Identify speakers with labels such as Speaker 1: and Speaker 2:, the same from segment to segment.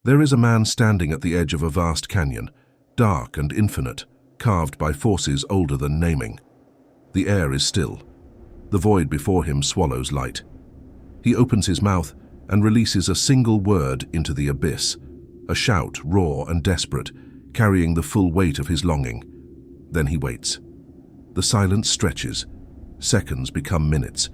Speaker 1: There is a man standing at the edge of a vast canyon, dark and infinite, carved by forces older than naming. The air is still. The void before him swallows light. He opens his mouth and releases a single word into the abyss, a shout raw and desperate, carrying the full weight of his longing. Then he waits. The silence stretches. Seconds become minutes,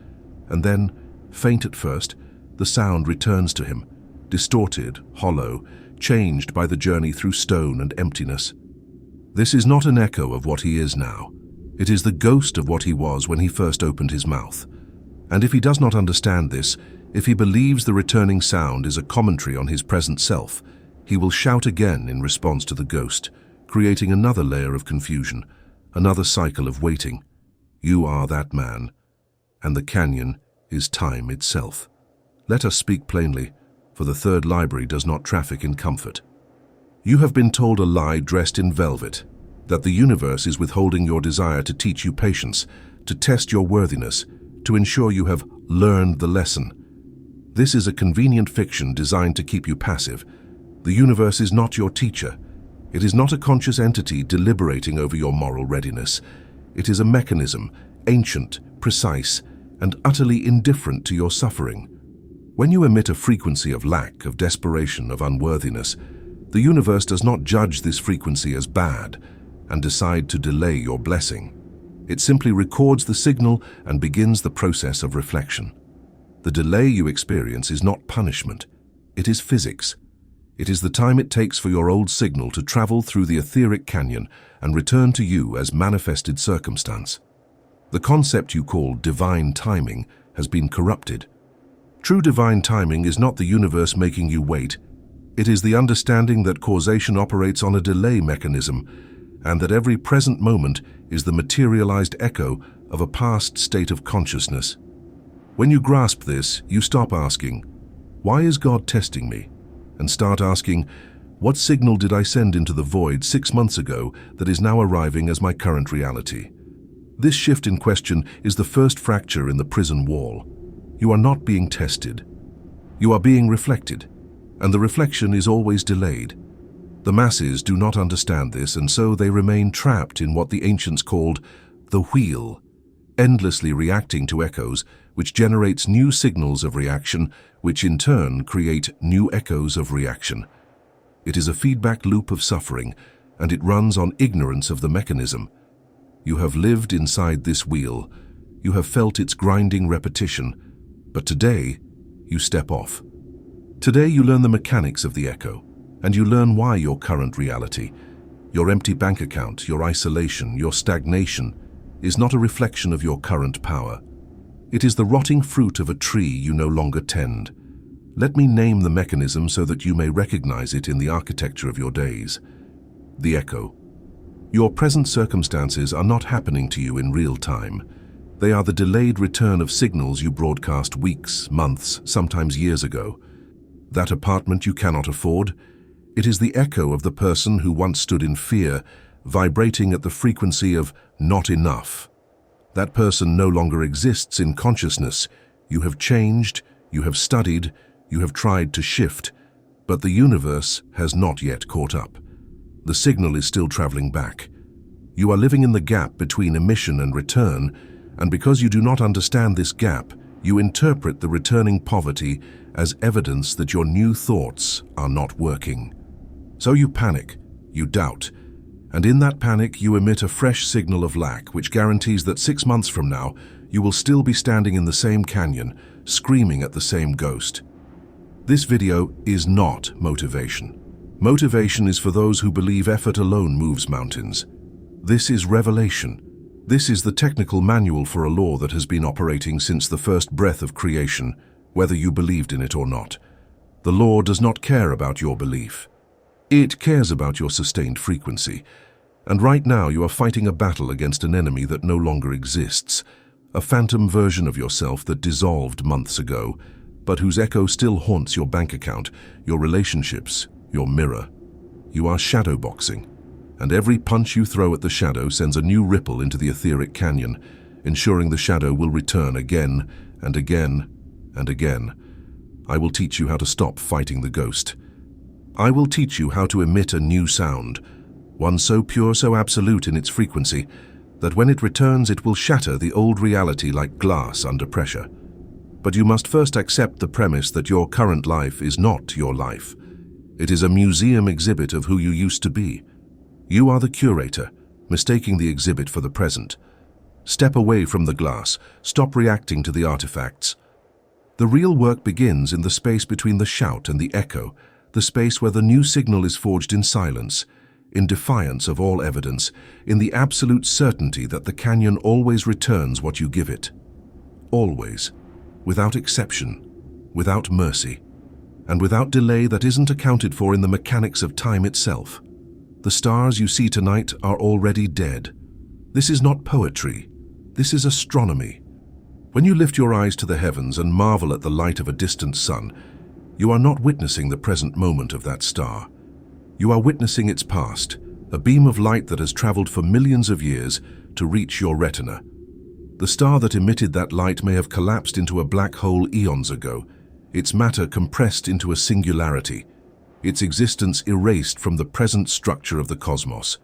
Speaker 1: and then, faint at first, the sound returns to him, distorted, hollow, changed by the journey through stone and emptiness. This is not an echo of what he is now. It is the ghost of what he was when he first opened his mouth. And if he does not understand this, if he believes the returning sound is a commentary on his present self, he will shout again in response to the ghost, creating another layer of confusion, another cycle of waiting. You are that man, and the canyon is time itself. Let us speak plainly, for the third library does not traffic in comfort. You have been told a lie dressed in velvet, that the universe is withholding your desire to teach you patience, to test your worthiness, to ensure you have learned the lesson. This is a convenient fiction designed to keep you passive. The universe is not your teacher. It is not a conscious entity deliberating over your moral readiness. It is a mechanism, ancient, precise, and utterly indifferent to your suffering. When you emit a frequency of lack, of desperation, of unworthiness, the universe does not judge this frequency as bad and decide to delay your blessing. It simply records the signal and begins the process of reflection. The delay you experience is not punishment. It is physics. It is the time it takes for your old signal to travel through the etheric canyon and return to you as manifested circumstance. The concept you call divine timing has been corrupted. True divine timing is not the universe making you wait. It is the understanding that causation operates on a delay mechanism, and that every present moment is the materialized echo of a past state of consciousness. When you grasp this, you stop asking, "Why is God testing me?" and start asking, "What signal did I send into the void 6 months ago that is now arriving as my current reality?" This shift in question is the first fracture in the prison wall. You are not being tested. You are being reflected, and the reflection is always delayed. The masses do not understand this, and so they remain trapped in what the ancients called the wheel, endlessly reacting to echoes, which generates new signals of reaction, which in turn create new echoes of reaction. It is a feedback loop of suffering, and it runs on ignorance of the mechanism. You have lived inside this wheel. You have felt its grinding repetition. But today, you step off. Today you learn the mechanics of the echo, and you learn why your current reality, your empty bank account, your isolation, your stagnation, is not a reflection of your current power. It is the rotting fruit of a tree you no longer tend. Let me name the mechanism so that you may recognize it in the architecture of your days. The echo. Your present circumstances are not happening to you in real time. They are the delayed return of signals you broadcast weeks, months, sometimes years ago. That apartment you cannot afford? It is the echo of the person who once stood in fear, vibrating at the frequency of not enough. That person no longer exists in consciousness. You have changed, you have studied, you have tried to shift, but the universe has not yet caught up. The signal is still traveling back. You are living in the gap between emission and return, and because you do not understand this gap, you interpret the returning poverty as evidence that your new thoughts are not working. So you panic, you doubt, and in that panic you emit a fresh signal of lack, which guarantees that 6 months from now you will still be standing in the same canyon, screaming at the same ghost. This video is not motivation. Motivation is for those who believe effort alone moves mountains. This is revelation. This is the technical manual for a law that has been operating since the first breath of creation, whether you believed in it or not. The law does not care about your belief. It cares about your sustained frequency. And right now you are fighting a battle against an enemy that no longer exists, a phantom version of yourself that dissolved months ago, but whose echo still haunts your bank account, your relationships, your mirror. You are shadowboxing, and every punch you throw at the shadow sends a new ripple into the etheric canyon, ensuring the shadow will return again and again and again. I will teach you how to stop fighting the ghost. I will teach you how to emit a new sound, one so pure, so absolute in its frequency, that when it returns it will shatter the old reality like glass under pressure. But you must first accept the premise that your current life is not your life. It is a museum exhibit of who you used to be. You are the curator, mistaking the exhibit for the present. Step away from the glass, stop reacting to the artifacts. The real work begins in the space between the shout and the echo, the space where the new signal is forged in silence, in defiance of all evidence, in the absolute certainty that the canyon always returns what you give it. Always, without exception, without mercy, and without delay that isn't accounted for in the mechanics of time itself. The stars you see tonight are already dead. This is not poetry. This is astronomy. When you lift your eyes to the heavens and marvel at the light of a distant sun, you are not witnessing the present moment of that star. You are witnessing its past, a beam of light that has traveled for millions of years to reach your retina. The star that emitted that light may have collapsed into a black hole eons ago, its matter compressed into a singularity, its existence erased from the present structure of the cosmos.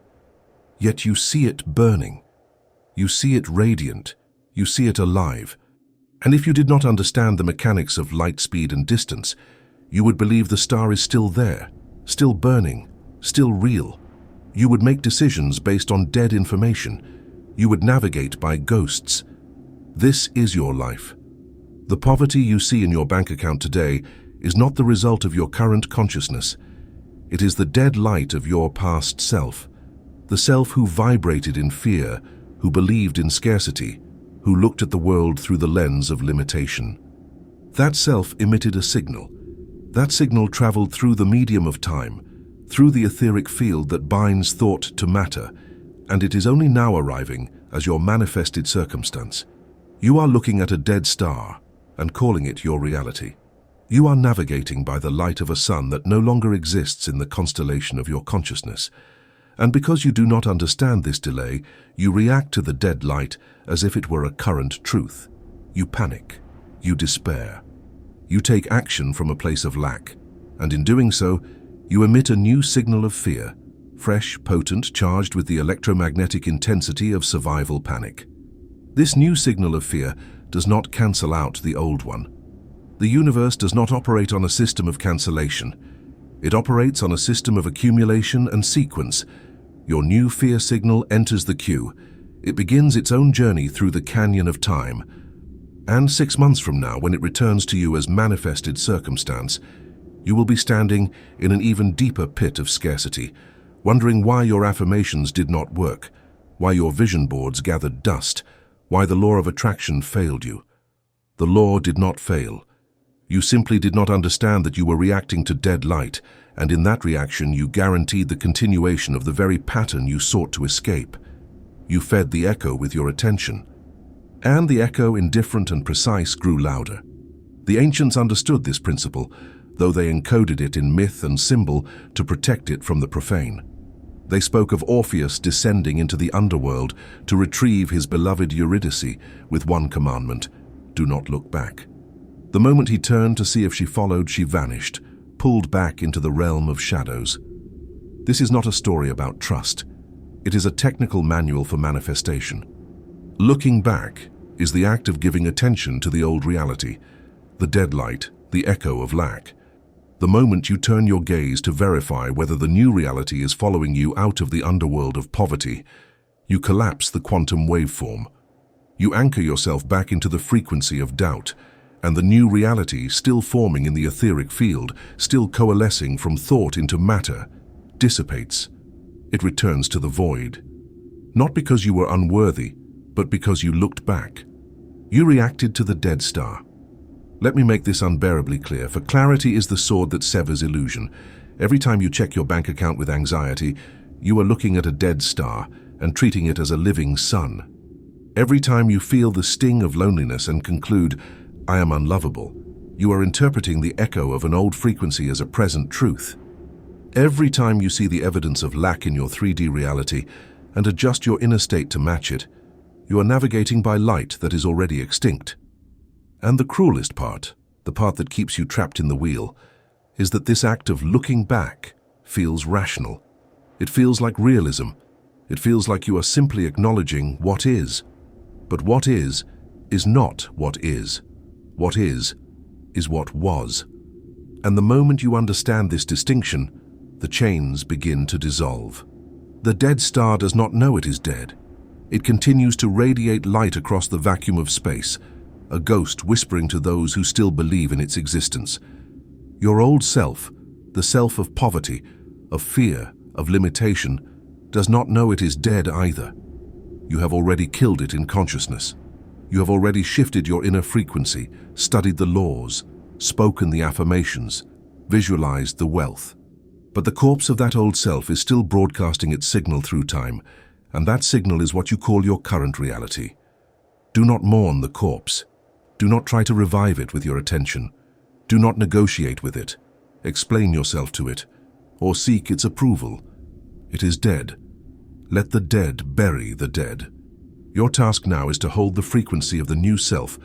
Speaker 1: Yet you see it burning. You see it radiant. You see it alive. And if you did not understand the mechanics of light speed and distance, you would believe the star is still there, still burning, still real. You would make decisions based on dead information. You would navigate by ghosts. This is your life. The poverty you see in your bank account today is not the result of your current consciousness. It is the dead light of your past self, the self who vibrated in fear, who believed in scarcity, who looked at the world through the lens of limitation. That self emitted a signal. That signal traveled through the medium of time, through the etheric field that binds thought to matter, and it is only now arriving as your manifested circumstance. You are looking at a dead star and calling it your reality. You are navigating by the light of a sun that no longer exists in the constellation of your consciousness. And because you do not understand this delay, you react to the dead light as if it were a current truth. You panic. You despair. You take action from a place of lack, and in doing so, you emit a new signal of fear, fresh, potent, charged with the electromagnetic intensity of survival panic. This new signal of fear does not cancel out the old one. The universe does not operate on a system of cancellation. It operates on a system of accumulation and sequence. Your new fear signal enters the queue. It begins its own journey through the canyon of time. And 6 months from now, when it returns to you as manifested circumstance, you will be standing in an even deeper pit of scarcity, wondering why your affirmations did not work, why your vision boards gathered dust, why the law of attraction failed you. The law did not fail. You simply did not understand that you were reacting to dead light, and in that reaction you guaranteed the continuation of the very pattern you sought to escape. You fed the echo with your attention. And the echo, indifferent and precise, grew louder. The ancients understood this principle, though they encoded it in myth and symbol to protect it from the profane. They spoke of Orpheus descending into the underworld to retrieve his beloved Eurydice with one commandment: do not look back. The moment he turned to see if she followed, she vanished, pulled back into the realm of shadows. This is not a story about trust. It is a technical manual for manifestation. Looking back is the act of giving attention to the old reality, the dead light, the echo of lack. The moment you turn your gaze to verify whether the new reality is following you out of the underworld of poverty, you collapse the quantum waveform. You anchor yourself back into the frequency of doubt, and the new reality, still forming in the etheric field, still coalescing from thought into matter, dissipates. It returns to the void. Not because you were unworthy, but because you looked back. You reacted to the dead star. Let me make this unbearably clear, for clarity is the sword that severs illusion. Every time you check your bank account with anxiety, you are looking at a dead star and treating it as a living sun. Every time you feel the sting of loneliness and conclude, I am unlovable, you are interpreting the echo of an old frequency as a present truth. Every time you see the evidence of lack in your 3D reality and adjust your inner state to match it, you are navigating by light that is already extinct. And the cruelest part, the part that keeps you trapped in the wheel, is that this act of looking back feels rational. It feels like realism. It feels like you are simply acknowledging what is. But what is not what is. What is what was. And the moment you understand this distinction, the chains begin to dissolve. The dead star does not know it is dead. It continues to radiate light across the vacuum of space, a ghost whispering to those who still believe in its existence. Your old self, the self of poverty, of fear, of limitation, does not know it is dead either. You have already killed it in consciousness. You have already shifted your inner frequency, studied the laws, spoken the affirmations, visualized the wealth. But the corpse of that old self is still broadcasting its signal through time, and that signal is what you call your current reality. Do not mourn the corpse. Do not try to revive it with your attention. Do not negotiate with it, explain yourself to it, or seek its approval. It is dead. Let the dead bury the dead. Your task now is to hold the frequency of the new self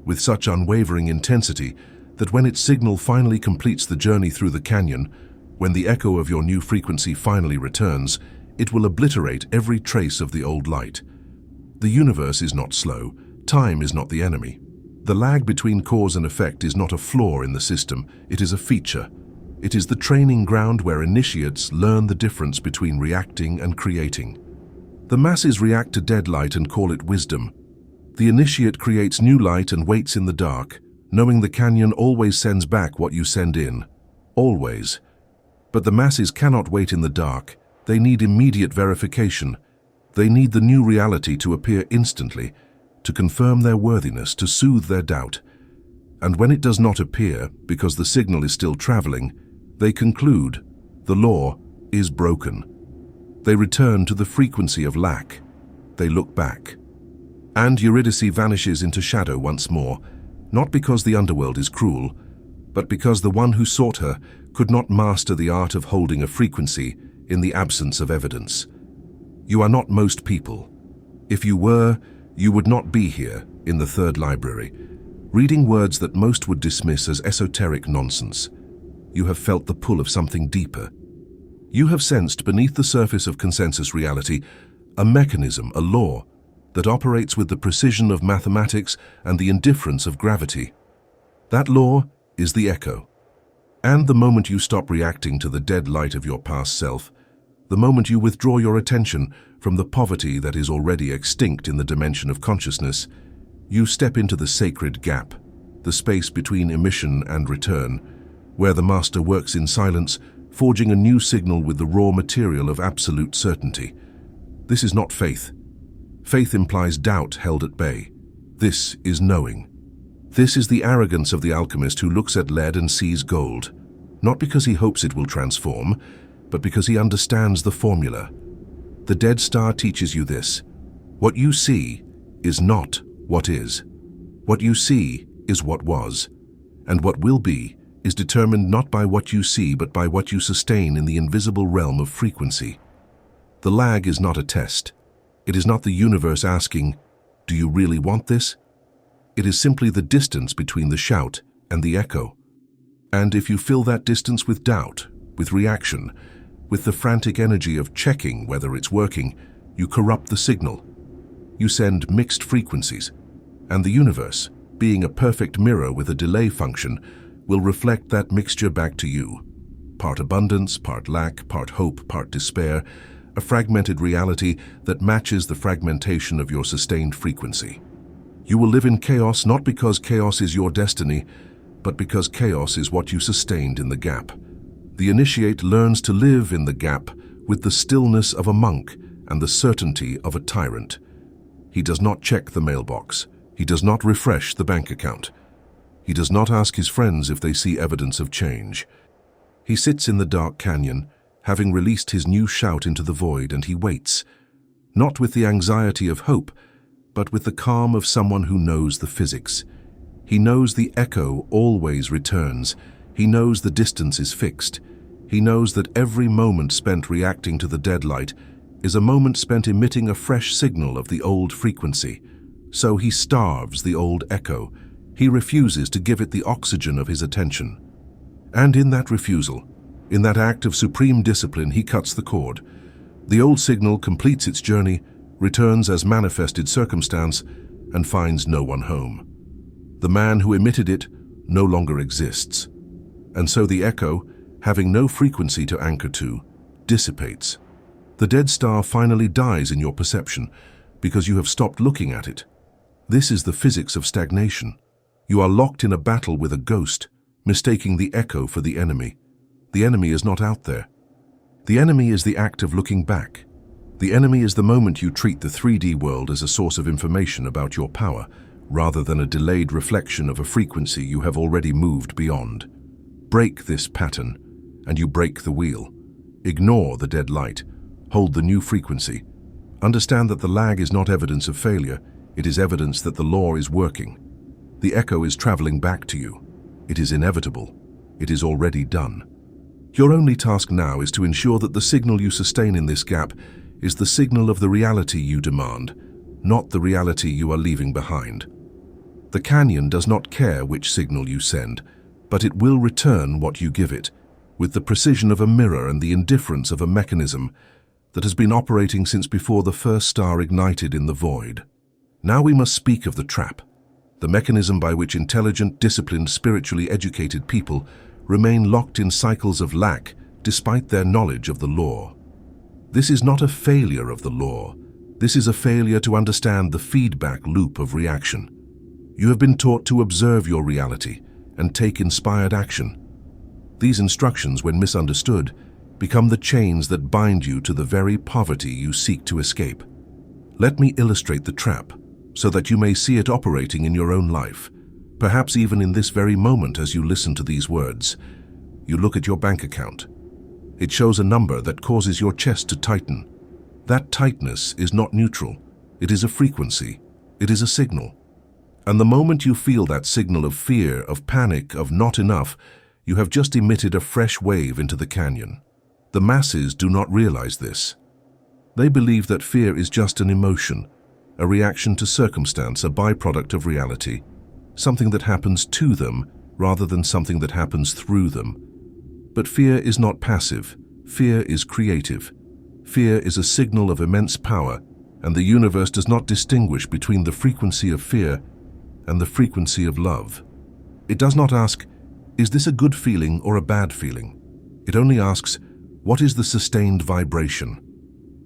Speaker 1: with such unwavering intensity that when its signal finally completes the journey through the canyon, when the echo of your new frequency finally returns, it will obliterate every trace of the old light. The universe is not slow. Time is not the enemy. The lag between cause and effect is not a flaw in the system. It is a feature. It is the training ground where initiates learn the difference between reacting and creating. The masses react to dead light and call it wisdom. The initiate creates new light and waits in the dark, knowing the canyon always sends back what you send in. Always. But the masses cannot wait in the dark. They need immediate verification. They need the new reality to appear instantly, to confirm their worthiness, to soothe their doubt. And when it does not appear, because the signal is still traveling, they conclude the law is broken. They return to the frequency of lack. They look back. And Eurydice vanishes into shadow once more, not because the underworld is cruel, but because the one who sought her could not master the art of holding a frequency in the absence of evidence. You are not most people. If you were, you would not be here in the third library, reading words that most would dismiss as esoteric nonsense. You have felt the pull of something deeper. You have sensed beneath the surface of consensus reality a mechanism, a law, that operates with the precision of mathematics and the indifference of gravity. That law is the echo. And the moment you stop reacting to the dead light of your past self, the moment you withdraw your attention from the poverty that is already extinct in the dimension of consciousness, you step into the sacred gap, the space between emission and return, where the master works in silence, forging a new signal with the raw material of absolute certainty. This is not faith. Faith implies doubt held at bay. This is knowing. This is the arrogance of the alchemist who looks at lead and sees gold, not because he hopes it will transform, but because he understands the formula. The dead star teaches you this. What you see is not what is. What you see is what was, and what will be is determined not by what you see but by what you sustain in the invisible realm of frequency. The lag is not a test. It is not the universe asking, "Do you really want this?" It is simply the distance between the shout and the echo. And if you fill that distance with doubt, with reaction, with the frantic energy of checking whether it's working, you corrupt the signal. You send mixed frequencies, and the universe, being a perfect mirror with a delay function, will reflect that mixture back to you. Part abundance, part lack, part hope, part despair, a fragmented reality that matches the fragmentation of your sustained frequency. You will live in chaos not because chaos is your destiny, but because chaos is what you sustained in the gap. The initiate learns to live in the gap with the stillness of a monk and the certainty of a tyrant. He does not check the mailbox. He does not refresh the bank account. He does not ask his friends if they see evidence of change. He sits in the dark canyon, having released his new shout into the void, and he waits, not with the anxiety of hope, but with the calm of someone who knows the physics. He knows the echo always returns. He knows the distance is fixed. He knows that every moment spent reacting to the dead light is a moment spent emitting a fresh signal of the old frequency. So he starves the old echo. He refuses to give it the oxygen of his attention. And in that refusal, in that act of supreme discipline, he cuts the cord. The old signal completes its journey, returns as manifested circumstance, and finds no one home. The man who emitted it no longer exists. And so the echo, having no frequency to anchor to, dissipates. The dead star finally dies in your perception because you have stopped looking at it. This is the physics of stagnation. You are locked in a battle with a ghost, mistaking the echo for the enemy. The enemy is not out there. The enemy is the act of looking back. The enemy is the moment you treat the 3D world as a source of information about your power, rather than a delayed reflection of a frequency you have already moved beyond. Break this pattern, and you break the wheel. Ignore the dead light. Hold the new frequency. Understand that the lag is not evidence of failure. It is evidence that the law is working. The echo is traveling back to you. It is inevitable. It is already done. Your only task now is to ensure that the signal you sustain in this gap is the signal of the reality you demand, not the reality you are leaving behind. The canyon does not care which signal you send, but it will return what you give it, with the precision of a mirror and the indifference of a mechanism that has been operating since before the first star ignited in the void. Now we must speak of the trap, the mechanism by which intelligent, disciplined, spiritually educated people remain locked in cycles of lack despite their knowledge of the law. This is not a failure of the law. This is a failure to understand the feedback loop of reaction. You have been taught to observe your reality and take inspired action. These instructions, when misunderstood, become the chains that bind you to the very poverty you seek to escape. Let me illustrate the trap, so that you may see it operating in your own life, perhaps even in this very moment as you listen to these words. You look at your bank account. It shows a number that causes your chest to tighten. That tightness is not neutral. It is a frequency. It is a signal. And the moment you feel that signal of fear, of panic, of not enough, you have just emitted a fresh wave into the canyon. The masses do not realize this. They believe that fear is just an emotion, a reaction to circumstance, a byproduct of reality, something that happens to them rather than something that happens through them. But fear is not passive. Fear is creative. Fear is a signal of immense power, and the universe does not distinguish between the frequency of fear and the frequency of love. It does not ask, is this a good feeling or a bad feeling? It only asks, what is the sustained vibration?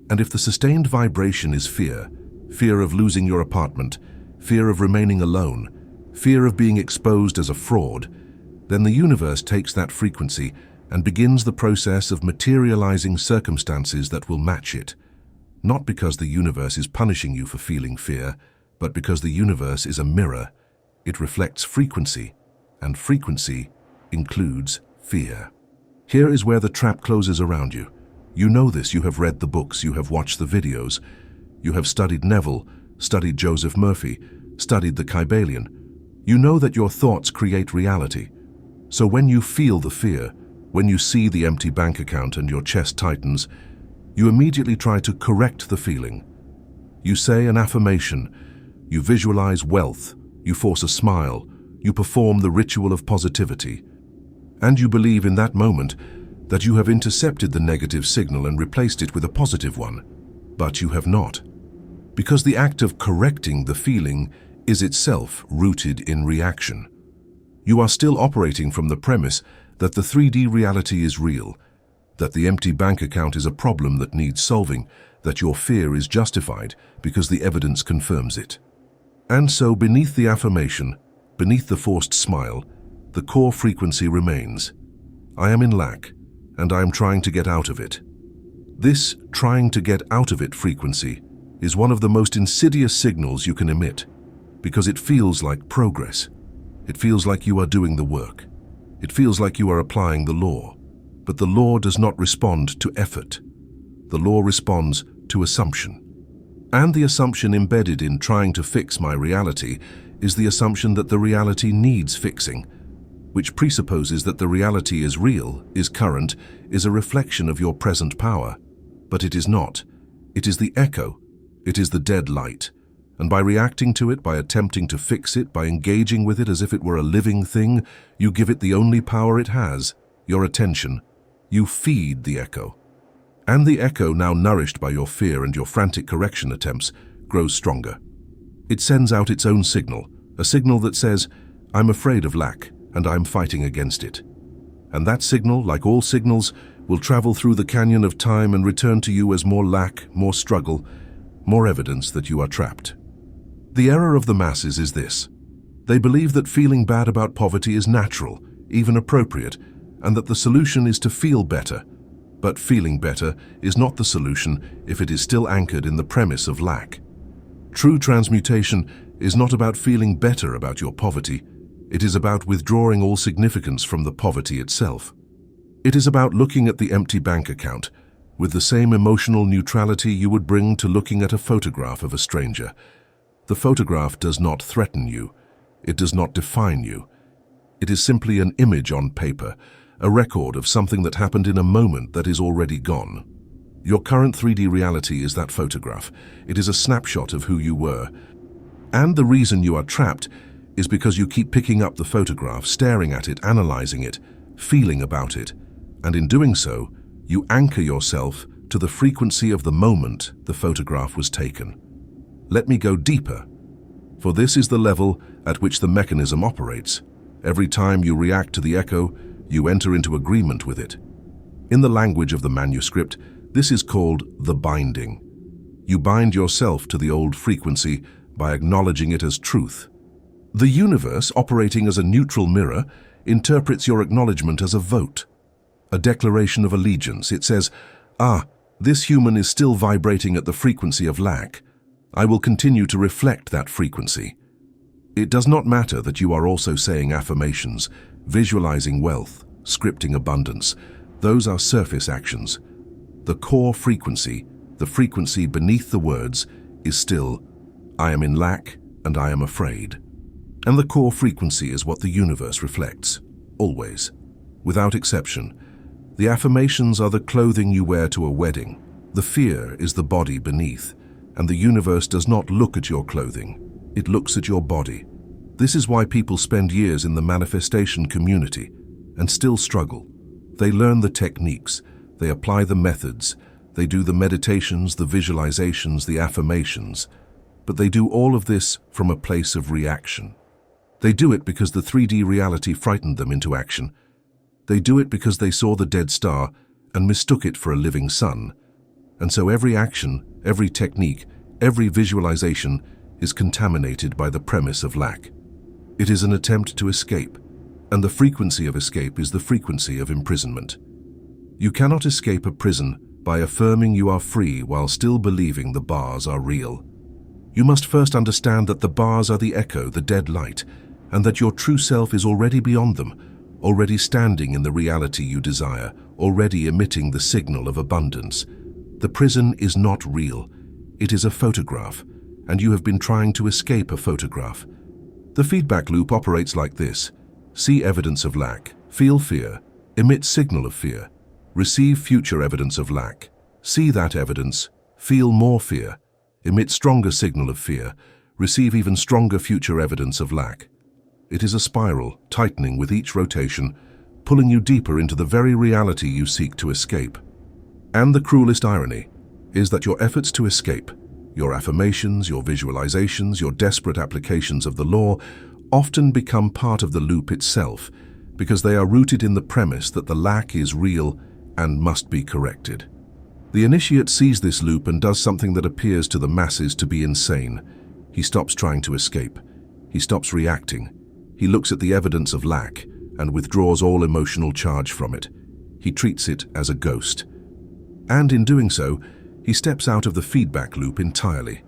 Speaker 1: And if the sustained vibration is fear, fear of losing your apartment, fear of remaining alone, fear of being exposed as a fraud, then the universe takes that frequency and begins the process of materializing circumstances that will match it. Not because the universe is punishing you for feeling fear, but because the universe is a mirror. It reflects frequency, and frequency includes fear. Here is where the trap closes around you. You know this, you have read the books, you have watched the videos, you have studied Neville, studied Joseph Murphy, studied the Kybalion. You know that your thoughts create reality. So when you feel the fear, when you see the empty bank account and your chest tightens, you immediately try to correct the feeling. You say an affirmation, you visualize wealth, you force a smile, you perform the ritual of positivity. And you believe in that moment that you have intercepted the negative signal and replaced it with a positive one. But you have not. Because the act of correcting the feeling is itself rooted in reaction. You are still operating from the premise that the 3D reality is real, that the empty bank account is a problem that needs solving, that your fear is justified because the evidence confirms it. And so beneath the affirmation, beneath the forced smile, the core frequency remains. I am in lack, and I am trying to get out of it. This trying to get out of it frequency is one of the most insidious signals you can emit, because it feels like progress. It feels like you are doing the work. It feels like you are applying the law. But the law does not respond to effort. The law responds to assumption. And the assumption embedded in trying to fix my reality is the assumption that the reality needs fixing, which presupposes that the reality is real, is current, is a reflection of your present power. But it is not. It is the echo. It is the dead light. And by reacting to it, by attempting to fix it, by engaging with it as if it were a living thing, you give it the only power it has, your attention. You feed the echo. And the echo, now nourished by your fear and your frantic correction attempts, grows stronger. It sends out its own signal, a signal that says, I'm afraid of lack, and I'm fighting against it. And that signal, like all signals, will travel through the canyon of time and return to you as more lack, more struggle, more evidence that you are trapped. The error of the masses is this. They believe that feeling bad about poverty is natural, even appropriate, and that the solution is to feel better. But feeling better is not the solution if it is still anchored in the premise of lack. True transmutation is not about feeling better about your poverty. It is about withdrawing all significance from the poverty itself. It is about looking at the empty bank account with the same emotional neutrality you would bring to looking at a photograph of a stranger. The photograph does not threaten you. It does not define you. It is simply an image on paper, a record of something that happened in a moment that is already gone. Your current 3D reality is that photograph. It is a snapshot of who you were. And the reason you are trapped is because you keep picking up the photograph, staring at it, analyzing it, feeling about it, and in doing so, you anchor yourself to the frequency of the moment the photograph was taken. Let me go deeper, for this is the level at which the mechanism operates. Every time you react to the echo, you enter into agreement with it. In the language of the manuscript, this is called the binding. You bind yourself to the old frequency by acknowledging it as truth. The universe, operating as a neutral mirror, interprets your acknowledgement as a vote, a declaration of allegiance. It says, this human is still vibrating at the frequency of lack. I will continue to reflect that frequency. It does not matter that you are also saying affirmations, visualizing wealth, scripting abundance. Those are surface actions. The core frequency, the frequency beneath the words, is still, I am in lack and I am afraid. And the core frequency is what the universe reflects, always, without exception. The affirmations are the clothing you wear to a wedding. The fear is the body beneath, and the universe does not look at your clothing. It looks at your body. This is why people spend years in the manifestation community and still struggle. They learn the techniques, they apply the methods, they do the meditations, the visualizations, the affirmations, but they do all of this from a place of reaction. They do it because the 3D reality frightened them into action. They do it because they saw the dead star and mistook it for a living sun. And so every action, every technique, every visualization is contaminated by the premise of lack. It is an attempt to escape, and the frequency of escape is the frequency of imprisonment. You cannot escape a prison by affirming you are free while still believing the bars are real. You must first understand that the bars are the echo, the dead light, and that your true self is already beyond them, already standing in the reality you desire, already emitting the signal of abundance. The prison is not real. It is a photograph, and you have been trying to escape a photograph. The feedback loop operates like this. See evidence of lack, feel fear, emit signal of fear, receive future evidence of lack, see that evidence, feel more fear, emit stronger signal of fear, receive even stronger future evidence of lack. It is a spiral, tightening with each rotation, pulling you deeper into the very reality you seek to escape. And the cruelest irony is that your efforts to escape, your affirmations, your visualizations, your desperate applications of the law, often become part of the loop itself, because they are rooted in the premise that the lack is real and must be corrected. The initiate sees this loop and does something that appears to the masses to be insane. He stops trying to escape. He stops reacting. He looks at the evidence of lack and withdraws all emotional charge from it. He treats it as a ghost. And in doing so, he steps out of the feedback loop entirely.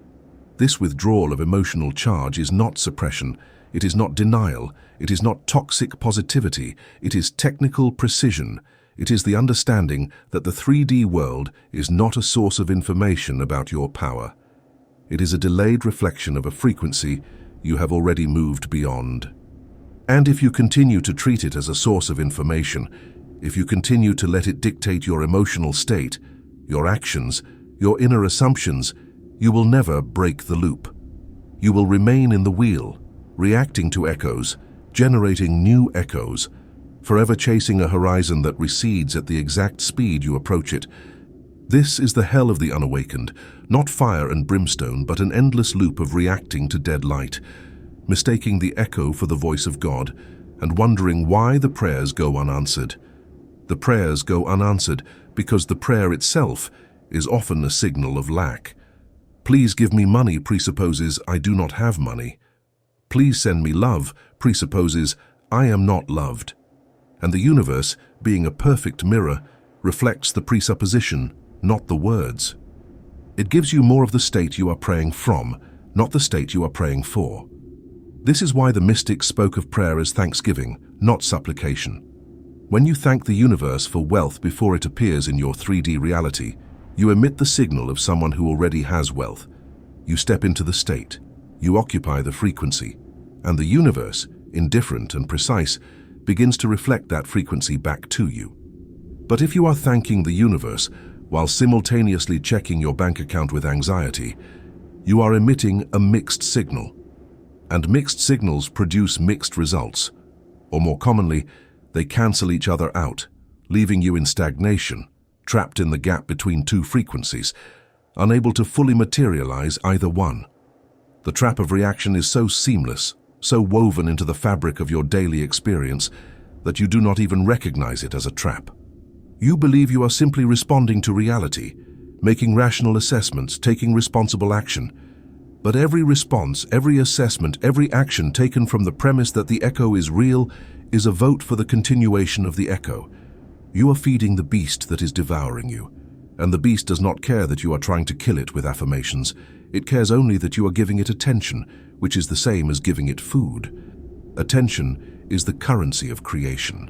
Speaker 1: This withdrawal of emotional charge is not suppression, it is not denial, it is not toxic positivity, it is technical precision. It is the understanding that the 3D world is not a source of information about your power. It is a delayed reflection of a frequency you have already moved beyond. And if you continue to treat it as a source of information, if you continue to let it dictate your emotional state, your actions, your inner assumptions, you will never break the loop. You will remain in the wheel, reacting to echoes, generating new echoes, forever chasing a horizon that recedes at the exact speed you approach it. This is the hell of the unawakened, not fire and brimstone, but an endless loop of reacting to dead light, mistaking the echo for the voice of God, and wondering why the prayers go unanswered. The prayers go unanswered because the prayer itself is often a signal of lack. Please give me money presupposes I do not have money. Please send me love presupposes I am not loved. And the universe, being a perfect mirror, reflects the presupposition, not the words. It gives you more of the state you are praying from, not the state you are praying for. This is why the mystics spoke of prayer as thanksgiving, not supplication. When you thank the universe for wealth before it appears in your 3D reality, you emit the signal of someone who already has wealth. You step into the state, you occupy the frequency, and the universe, indifferent and precise, begins to reflect that frequency back to you. But if you are thanking the universe while simultaneously checking your bank account with anxiety, you are emitting a mixed signal. And mixed signals produce mixed results, or more commonly, they cancel each other out, leaving you in stagnation, trapped in the gap between two frequencies, unable to fully materialize either one. The trap of reaction is so seamless, so woven into the fabric of your daily experience, that you do not even recognize it as a trap. You believe you are simply responding to reality, making rational assessments, taking responsible action. But every response, every assessment, every action taken from the premise that the echo is real is a vote for the continuation of the echo. You are feeding the beast that is devouring you, and the beast does not care that you are trying to kill it with affirmations. It cares only that you are giving it attention, which is the same as giving it food. Attention is the currency of creation.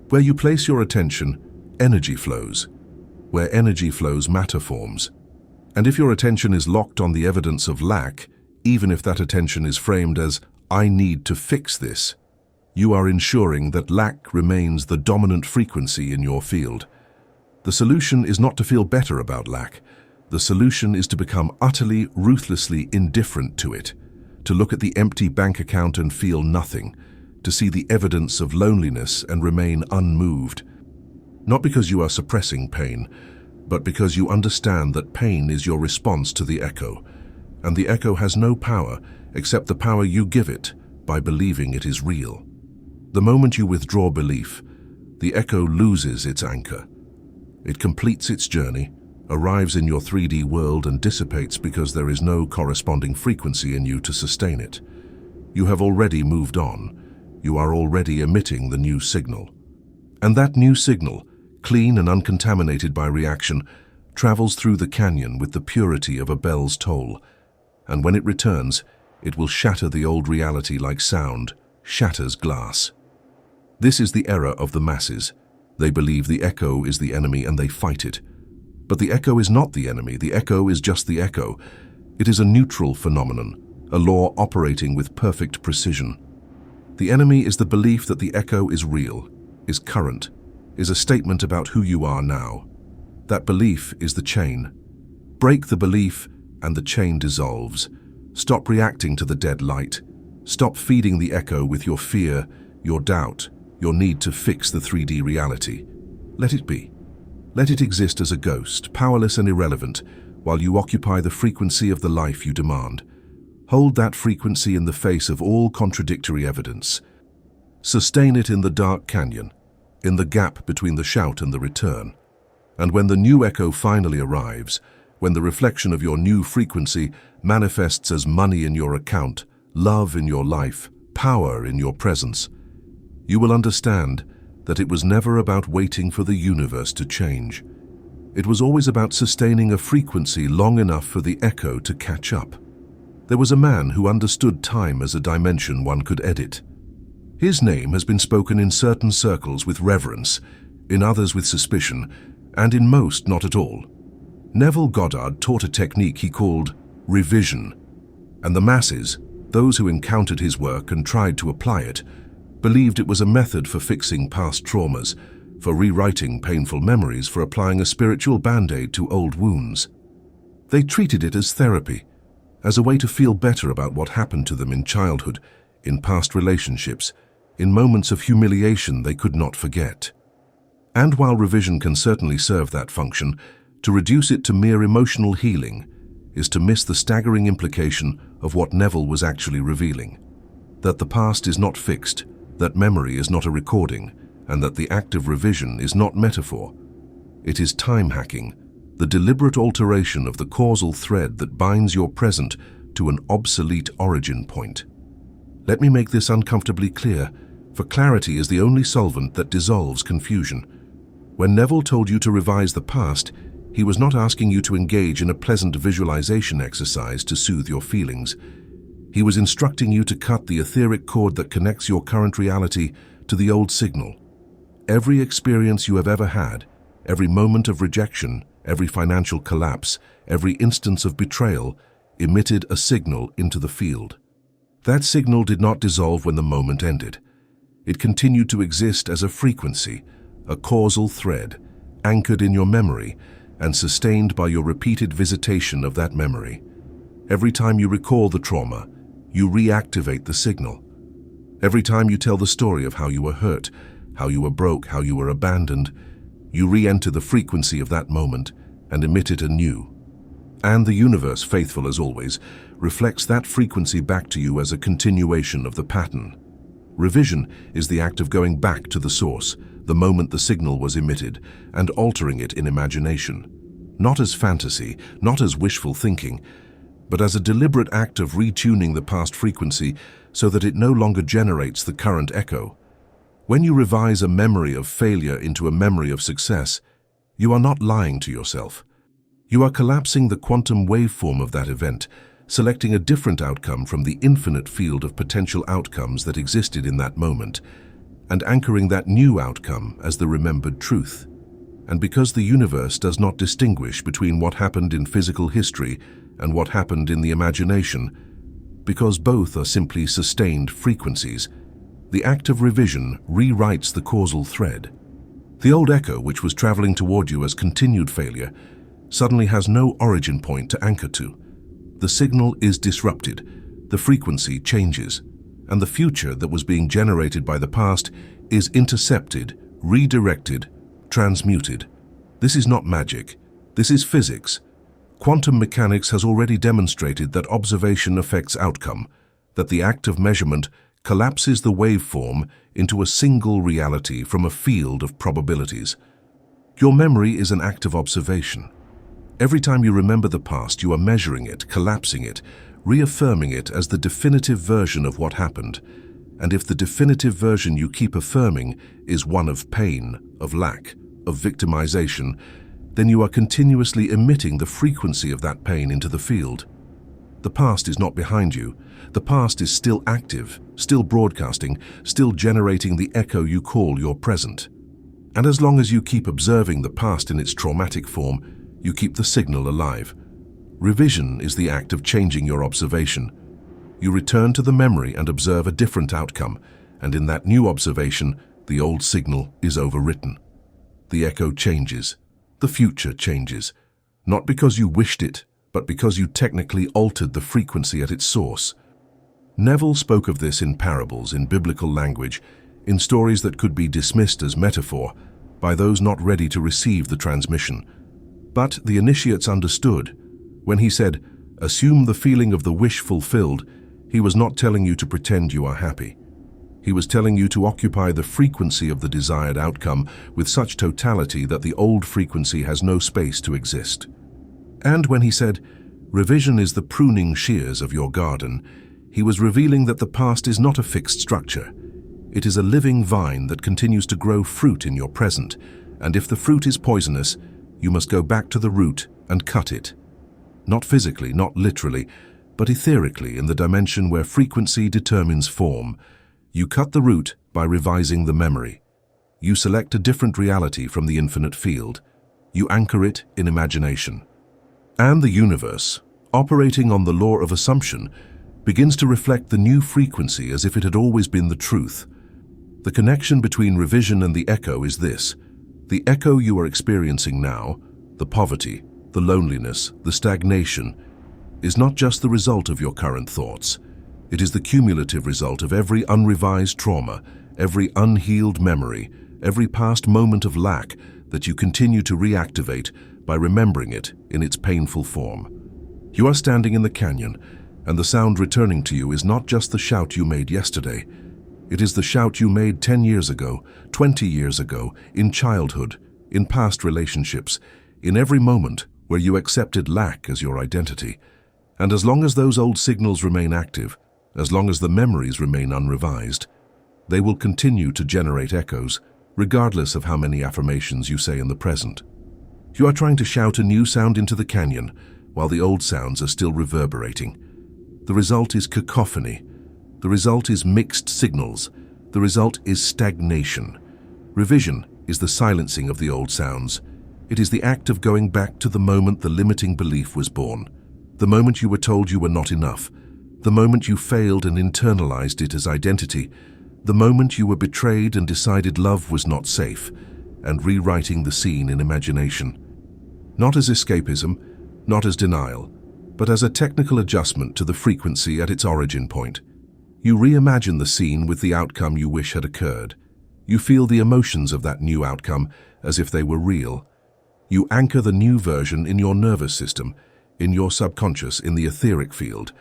Speaker 1: Where you place your attention, energy flows. Where energy flows, matter forms. And if your attention is locked on the evidence of lack, even if that attention is framed as, "I need to fix this," you are ensuring that lack remains the dominant frequency in your field. The solution is not to feel better about lack. The solution is to become utterly, ruthlessly indifferent to it, to look at the empty bank account and feel nothing, to see the evidence of loneliness and remain unmoved. Not because you are suppressing pain, but because you understand that pain is your response to the echo, and the echo has no power except the power you give it by believing it is real. The moment you withdraw belief, the echo loses its anchor. It completes its journey, arrives in your 3D world and dissipates because there is no corresponding frequency in you to sustain it. You have already moved on. You are already emitting the new signal. And that new signal, clean and uncontaminated by reaction, travels through the canyon with the purity of a bell's toll. And when it returns, it will shatter the old reality like sound shatters glass. This is the error of the masses. They believe the echo is the enemy and they fight it. But the echo is not the enemy. The echo is just the echo. It is a neutral phenomenon, a law operating with perfect precision. The enemy is the belief that the echo is real, is current, is a statement about who you are now. That belief is the chain. Break the belief and the chain dissolves. Stop reacting to the dead light. Stop feeding the echo with your fear, your doubt, your need to fix the 3D reality. Let it be. Let it exist as a ghost, powerless and irrelevant, while you occupy the frequency of the life you demand. Hold that frequency in the face of all contradictory evidence. Sustain it in the dark canyon, in the gap between the shout and the return. And when the new echo finally arrives, when the reflection of your new frequency manifests as money in your account, love in your life, power in your presence, you will understand that it was never about waiting for the universe to change. It was always about sustaining a frequency long enough for the echo to catch up. There was a man who understood time as a dimension one could edit. His name has been spoken in certain circles with reverence, in others with suspicion, and in most not at all. Neville Goddard taught a technique he called revision, and the masses, those who encountered his work and tried to apply it, believed it was a method for fixing past traumas, for rewriting painful memories, for applying a spiritual band-aid to old wounds. They treated it as therapy, as a way to feel better about what happened to them in childhood, in past relationships, in moments of humiliation they could not forget. And while revision can certainly serve that function, to reduce it to mere emotional healing is to miss the staggering implication of what Neville was actually revealing. That the past is not fixed, that memory is not a recording, and that the act of revision is not metaphor. It is time hacking, the deliberate alteration of the causal thread that binds your present to an obsolete origin point. Let me make this uncomfortably clear, for clarity is the only solvent that dissolves confusion. When Neville told you to revise the past, he was not asking you to engage in a pleasant visualization exercise to soothe your feelings. He was instructing you to cut the etheric cord that connects your current reality to the old signal. Every experience you have ever had, every moment of rejection, every financial collapse, every instance of betrayal, emitted a signal into the field. That signal did not dissolve when the moment ended. It continued to exist as a frequency, a causal thread, anchored in your memory and sustained by your repeated visitation of that memory. Every time you recall the trauma, you reactivate the signal. Every time you tell the story of how you were hurt, how you were broke, how you were abandoned, you re-enter the frequency of that moment and emit it anew. And the universe, faithful as always, reflects that frequency back to you as a continuation of the pattern. Revision is the act of going back to the source, the moment the signal was emitted, and altering it in imagination. Not as fantasy, not as wishful thinking, but as a deliberate act of retuning the past frequency so that it no longer generates the current echo. When you revise a memory of failure into a memory of success, you are not lying to yourself. You are collapsing the quantum waveform of that event, selecting a different outcome from the infinite field of potential outcomes that existed in that moment, and anchoring that new outcome as the remembered truth. And because the universe does not distinguish between what happened in physical history and what happened in the imagination, because both are simply sustained frequencies, the act of revision rewrites the causal thread. The old echo, which was traveling toward you as continued failure, suddenly has no origin point to anchor to. The signal is disrupted, the frequency changes, and the future that was being generated by the past is intercepted, redirected, transmuted. This is not magic. This is physics. Quantum mechanics has already demonstrated that observation affects outcome, that the act of measurement collapses the waveform into a single reality from a field of probabilities. Your memory is an act of observation. Every time you remember the past, you are measuring it, collapsing it, reaffirming it as the definitive version of what happened. And if the definitive version you keep affirming is one of pain, of lack, of victimization, then you are continuously emitting the frequency of that pain into the field. The past is not behind you. The past is still active, still broadcasting, still generating the echo you call your present. And as long as you keep observing the past in its traumatic form, you keep the signal alive. Revision is the act of changing your observation. You return to the memory and observe a different outcome, and in that new observation, the old signal is overwritten. The echo changes. The future changes. Not because you wished it, but because you technically altered the frequency at its source. Neville spoke of this in parables, in biblical language, in stories that could be dismissed as metaphor by those not ready to receive the transmission. But the initiates understood. When he said, "Assume the feeling of the wish fulfilled," he was not telling you to pretend you are happy. He was telling you to occupy the frequency of the desired outcome with such totality that the old frequency has no space to exist. And when he said, "Revision is the pruning shears of your garden," he was revealing that the past is not a fixed structure. It is a living vine that continues to grow fruit in your present, and if the fruit is poisonous, you must go back to the root and cut it. Not physically, not literally, but etherically in the dimension where frequency determines form. You cut the root by revising the memory. You select a different reality from the infinite field. You anchor it in imagination. And the universe, operating on the law of assumption, begins to reflect the new frequency as if it had always been the truth. The connection between revision and the echo is this. The echo you are experiencing now, the poverty, the loneliness, the stagnation, is not just the result of your current thoughts. It is the cumulative result of every unrevised trauma, every unhealed memory, every past moment of lack that you continue to reactivate by remembering it in its painful form. You are standing in the canyon, and the sound returning to you is not just the shout you made yesterday. It is the shout you made 10 years ago, 20 years ago, in childhood, in past relationships, in every moment where you accepted lack as your identity. And as long as those old signals remain active, as long as the memories remain unrevised, they will continue to generate echoes, regardless of how many affirmations you say in the present. You are trying to shout a new sound into the canyon, while the old sounds are still reverberating. The result is cacophony. The result is mixed signals. The result is stagnation. Revision is the silencing of the old sounds. It is the act of going back to the moment the limiting belief was born, the moment you were told you were not enough, the moment you failed and internalized it as identity, the moment you were betrayed and decided love was not safe, and rewriting the scene in imagination. Not as escapism, not as denial, but as a technical adjustment to the frequency at its origin point. You reimagine the scene with the outcome you wish had occurred. You feel the emotions of that new outcome as if they were real. You anchor the new version in your nervous system, in your subconscious, in the etheric field.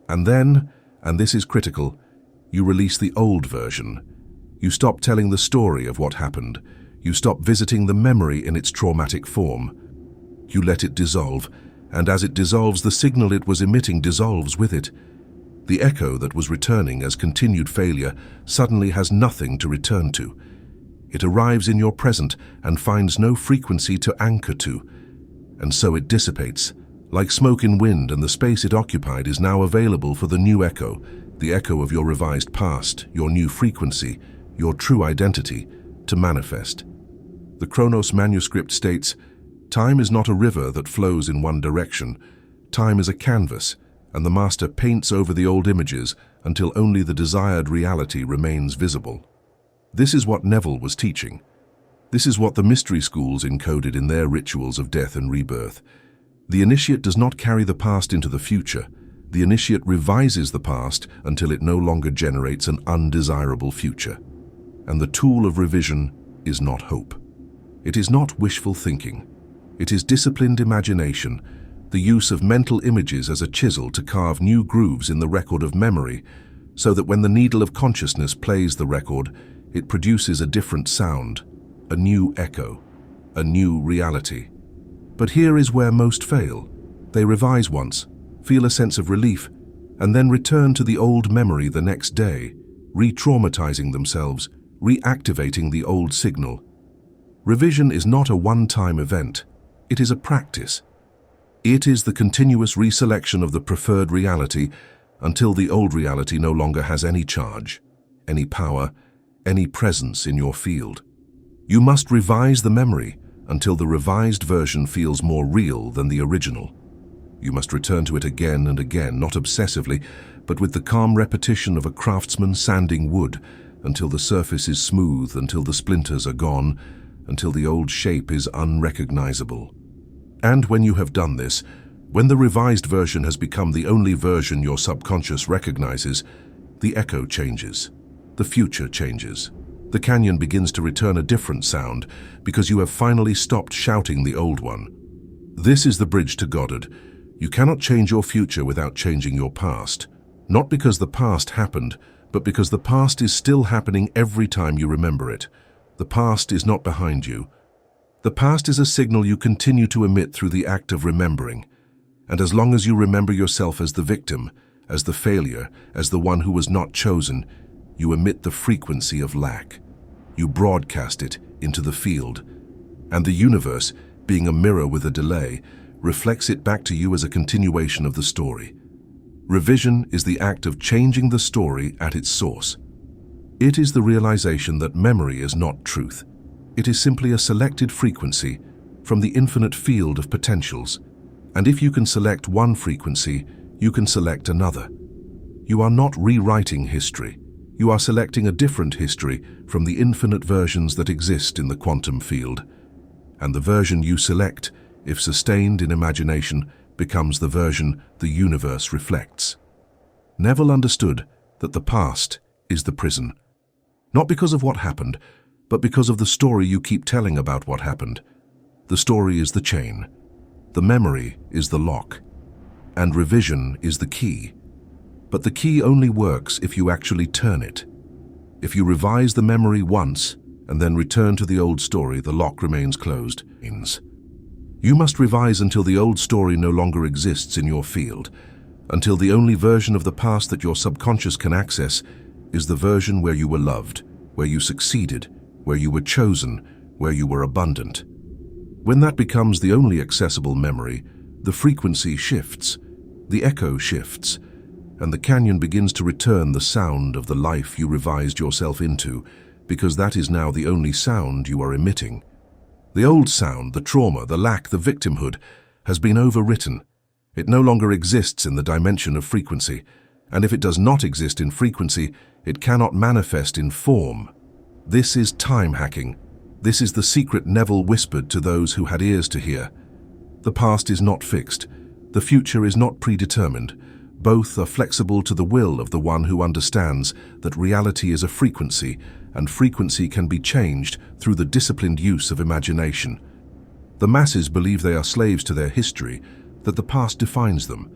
Speaker 1: And then, and this is critical, you release the old version. You stop telling the story of what happened. You stop visiting the memory in its traumatic form. You let it dissolve, and as it dissolves, the signal it was emitting dissolves with it. The echo that was returning as continued failure suddenly has nothing to return to. It arrives in your present and finds no frequency to anchor to, and so it dissipates. Like smoke in wind, and the space it occupied is now available for the new echo, the echo of your revised past, your new frequency, your true identity, to manifest. The Chronos Manuscript states, "Time is not a river that flows in one direction. Time is a canvas, and the master paints over the old images until only the desired reality remains visible." This is what Neville was teaching. This is what the mystery schools encoded in their rituals of death and rebirth. The initiate does not carry the past into the future. The initiate revises the past until it no longer generates an undesirable future. And the tool of revision is not hope. It is not wishful thinking. It is disciplined imagination, the use of mental images as a chisel to carve new grooves in the record of memory, so that when the needle of consciousness plays the record, it produces a different sound, a new echo, a new reality. But here is where most fail. They revise once, feel a sense of relief, and then return to the old memory the next day, re-traumatizing themselves, reactivating the old signal. Revision is not a one-time event. It is a practice. It is the continuous reselection of the preferred reality until the old reality no longer has any charge, any power, any presence in your field. You must revise the memory until the revised version feels more real than the original. You must return to it again and again, not obsessively, but with the calm repetition of a craftsman sanding wood, until the surface is smooth, until the splinters are gone, until the old shape is unrecognizable. And when you have done this, when the revised version has become the only version your subconscious recognizes, the echo changes. The future changes. The canyon begins to return a different sound because you have finally stopped shouting the old one. This is the bridge to Goddard. You cannot change your future without changing your past. Not because the past happened, but because the past is still happening every time you remember it. The past is not behind you. The past is a signal you continue to emit through the act of remembering. And as long as you remember yourself as the victim, as the failure, as the one who was not chosen, you emit the frequency of lack. You broadcast it into the field. And the universe, being a mirror with a delay, reflects it back to you as a continuation of the story. Revision is the act of changing the story at its source. It is the realization that memory is not truth. It is simply a selected frequency from the infinite field of potentials. And if you can select one frequency, you can select another. You are not rewriting history. You are selecting a different history from the infinite versions that exist in the quantum field. And the version you select, if sustained in imagination, becomes the version the universe reflects. Neville understood that the past is the prison. Not because of what happened, but because of the story you keep telling about what happened. The story is the chain. The memory is the lock. And revision is the key. But the key only works if you actually turn it. If you revise the memory once and then return to the old story, the lock remains closed. You must revise until the old story no longer exists in your field, until the only version of the past that your subconscious can access is the version where you were loved, where you succeeded, where you were chosen, where you were abundant. When that becomes the only accessible memory, the frequency shifts, the echo shifts, and the canyon begins to return the sound of the life you revised yourself into, because that is now the only sound you are emitting. The old sound, the trauma, the lack, the victimhood, has been overwritten. It no longer exists in the dimension of frequency, and if it does not exist in frequency, it cannot manifest in form. This is time hacking. This is the secret Neville whispered to those who had ears to hear. The past is not fixed. The future is not predetermined. Both are flexible to the will of the one who understands that reality is a frequency, and frequency can be changed through the disciplined use of imagination. The masses believe they are slaves to their history, that the past defines them,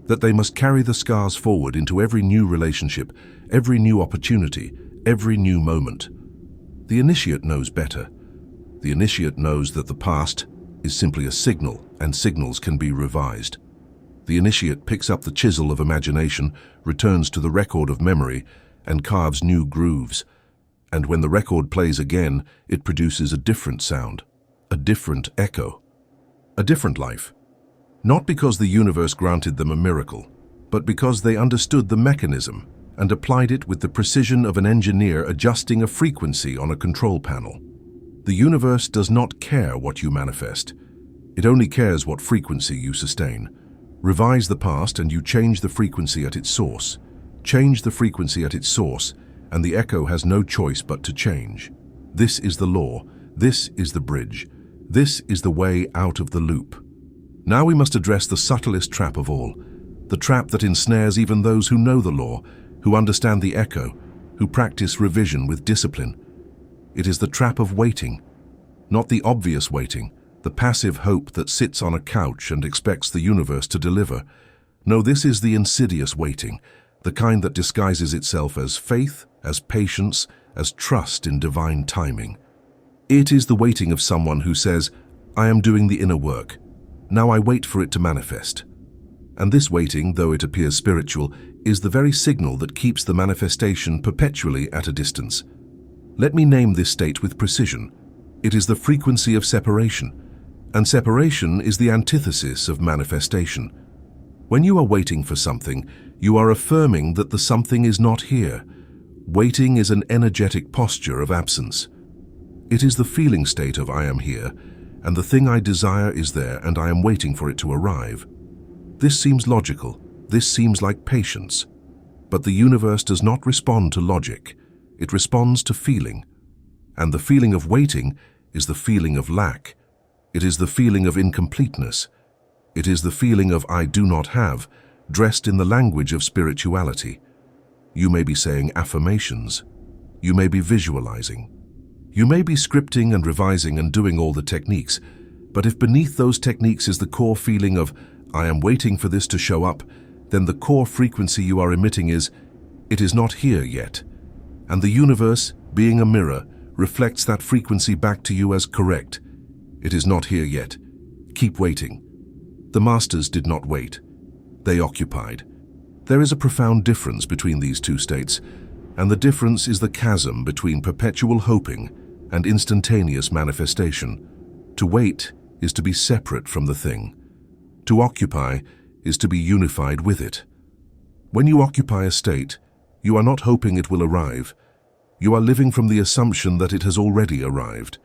Speaker 1: that they must carry the scars forward into every new relationship, every new opportunity, every new moment. The initiate knows better. The initiate knows that the past is simply a signal, and signals can be revised. The initiate picks up the chisel of imagination, returns to the record of memory, and carves new grooves. And when the record plays again, it produces a different sound, a different echo, a different life. Not because the universe granted them a miracle, but because they understood the mechanism and applied it with the precision of an engineer adjusting a frequency on a control panel. The universe does not care what you manifest. It only cares what frequency you sustain. Revise the past and you change the frequency at its source. Change the frequency at its source, and the echo has no choice but to change. This is the law. This is the bridge. This is the way out of the loop. Now we must address the subtlest trap of all, the trap that ensnares even those who know the law, who understand the echo, who practice revision with discipline. It is the trap of waiting, not the obvious waiting, the passive hope that sits on a couch and expects the universe to deliver. No, this is the insidious waiting, the kind that disguises itself as faith, as patience, as trust in divine timing. It is the waiting of someone who says, "I am doing the inner work. Now I wait for it to manifest." And this waiting, though it appears spiritual, is the very signal that keeps the manifestation perpetually at a distance. Let me name this state with precision. It is the frequency of separation, and separation is the antithesis of manifestation. When you are waiting for something, you are affirming that the something is not here. Waiting is an energetic posture of absence. It is the feeling state of "I am here, and the thing I desire is there, and I am waiting for it to arrive." This seems logical. This seems like patience. But the universe does not respond to logic. It responds to feeling. And the feeling of waiting is the feeling of lack. It is the feeling of incompleteness. It is the feeling of "I do not have," dressed in the language of spirituality. You may be saying affirmations. You may be visualizing. You may be scripting and revising and doing all the techniques, but if beneath those techniques is the core feeling of "I am waiting for this to show up," then the core frequency you are emitting is "It is not here yet." And the universe, being a mirror, reflects that frequency back to you as correct. It is not here yet. Keep waiting. The masters did not wait. They occupied. There is a profound difference between these two states, and the difference is the chasm between perpetual hoping and instantaneous manifestation. To wait is to be separate from the thing. To occupy is to be unified with it. When you occupy a state, you are not hoping it will arrive. You are living from the assumption that it has already arrived.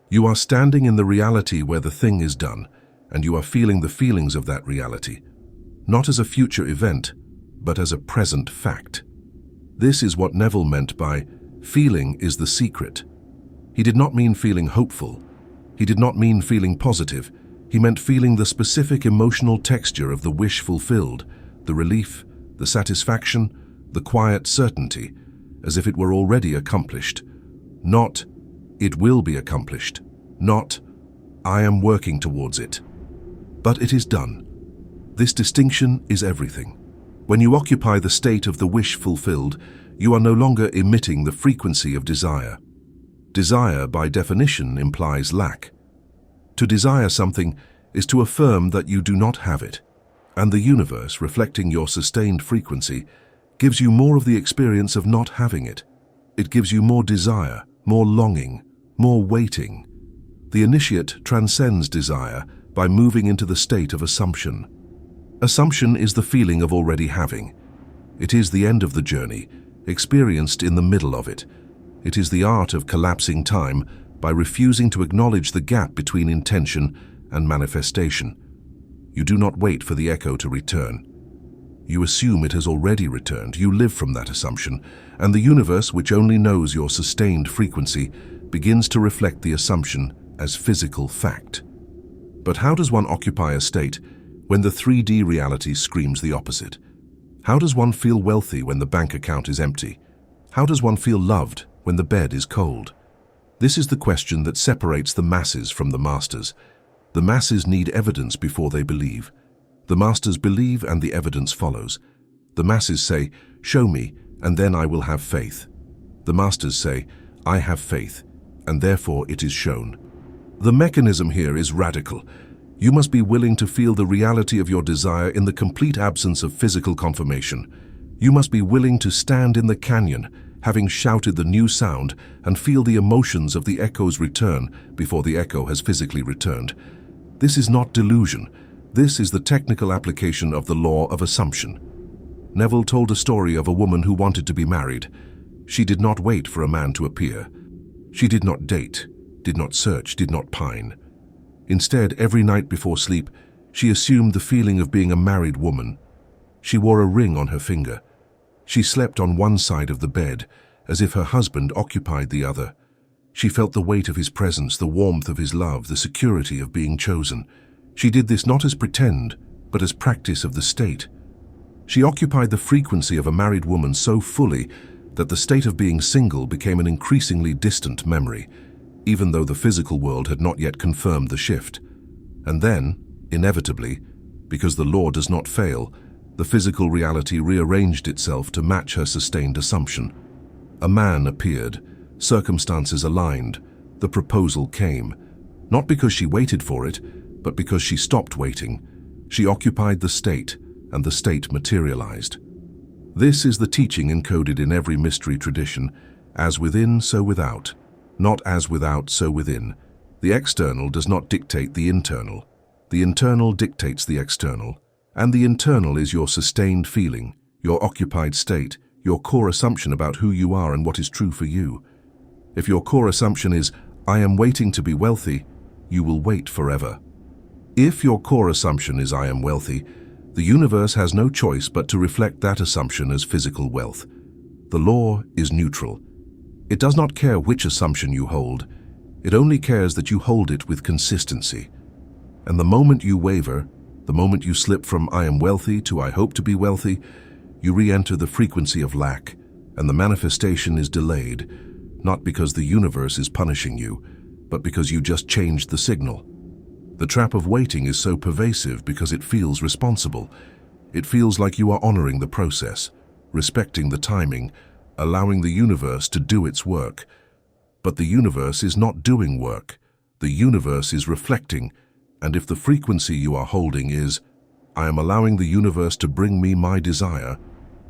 Speaker 1: You are standing in the reality where the thing is done, and you are feeling the feelings of that reality, not as a future event, but as a present fact. This is what Neville meant by "feeling is the secret." He did not mean feeling hopeful. He did not mean feeling positive. He meant feeling the specific emotional texture of the wish fulfilled, the relief, the satisfaction, the quiet certainty, as if it were already accomplished. Not, "It will be accomplished." Not, "I am working towards it." But it is done. This distinction is everything. When you occupy the state of the wish fulfilled, you are no longer emitting the frequency of desire. Desire, by definition, implies lack. To desire something is to affirm that you do not have it, and the universe, reflecting your sustained frequency, gives you more of the experience of not having it. It gives you more desire, more longing, more waiting. The initiate transcends desire by moving into the state of assumption. Assumption is the feeling of already having. It is the end of the journey, experienced in the middle of it. It is the art of collapsing time by refusing to acknowledge the gap between intention and manifestation. You do not wait for the echo to return. You assume it has already returned. You live from that assumption, and the universe, which only knows your sustained frequency, begins to reflect the assumption as physical fact. But how does one occupy a state when the 3D reality screams the opposite? How does one feel wealthy when the bank account is empty? How does one feel loved when the bed is cold? This is the question that separates the masses from the masters. The masses need evidence before they believe. The masters believe and the evidence follows. The masses say, "Show me, and then I will have faith." The masters say, "I have faith, and therefore it is shown." The mechanism here is radical. You must be willing to feel the reality of your desire in the complete absence of physical confirmation. You must be willing to stand in the canyon, having shouted the new sound, and feel the emotions of the echo's return before the echo has physically returned. This is not delusion. This is the technical application of the law of assumption. Neville told a story of a woman who wanted to be married. She did not wait for a man to appear. She did not date, did not search, did not pine. Instead, every night before sleep, she assumed the feeling of being a married woman. She wore a ring on her finger. She slept on one side of the bed, as if her husband occupied the other. She felt the weight of his presence, the warmth of his love, the security of being chosen. She did this not as pretend, but as practice of the state. She occupied the frequency of a married woman so fully that the state of being single became an increasingly distant memory, even though the physical world had not yet confirmed the shift. And then, inevitably, because the law does not fail, the physical reality rearranged itself to match her sustained assumption. A man appeared, circumstances aligned, the proposal came. Not because she waited for it, but because she stopped waiting. She occupied the state, and the state materialized. This is the teaching encoded in every mystery tradition: as within, so without. Not as without, so within. The external does not dictate the internal. The internal dictates the external. And the internal is your sustained feeling, your occupied state, your core assumption about who you are and what is true for you. If your core assumption is, "I am waiting to be wealthy," you will wait forever. If your core assumption is, "I am wealthy," the universe has no choice but to reflect that assumption as physical wealth. The law is neutral. It does not care which assumption you hold. It only cares that you hold it with consistency. And the moment you waver, the moment you slip from "I am wealthy" to "I hope to be wealthy," you re-enter the frequency of lack, and the manifestation is delayed, not because the universe is punishing you, but because you just changed the signal. The trap of waiting is so pervasive because it feels responsible. It feels like you are honoring the process, respecting the timing, allowing the universe to do its work. But the universe is not doing work. The universe is reflecting, and if the frequency you are holding is, "I am allowing the universe to bring me my desire,"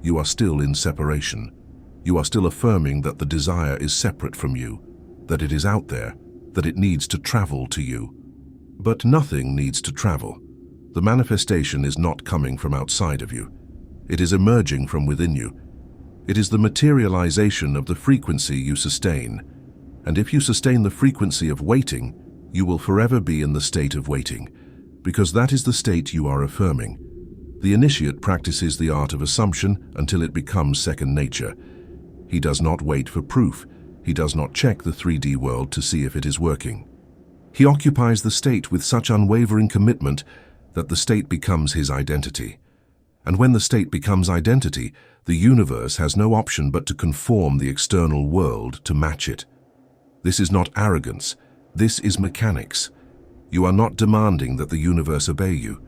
Speaker 1: you are still in separation. You are still affirming that the desire is separate from you, that it is out there, that it needs to travel to you. But nothing needs to travel. The manifestation is not coming from outside of you. It is emerging from within you. It is the materialization of the frequency you sustain. And if you sustain the frequency of waiting, you will forever be in the state of waiting, because that is the state you are affirming. The initiate practices the art of assumption until it becomes second nature. He does not wait for proof. He does not check the 3D world to see if it is working. He occupies the state with such unwavering commitment that the state becomes his identity. And when the state becomes identity, the universe has no option but to conform the external world to match it. This is not arrogance. This is mechanics. You are not demanding that the universe obey you.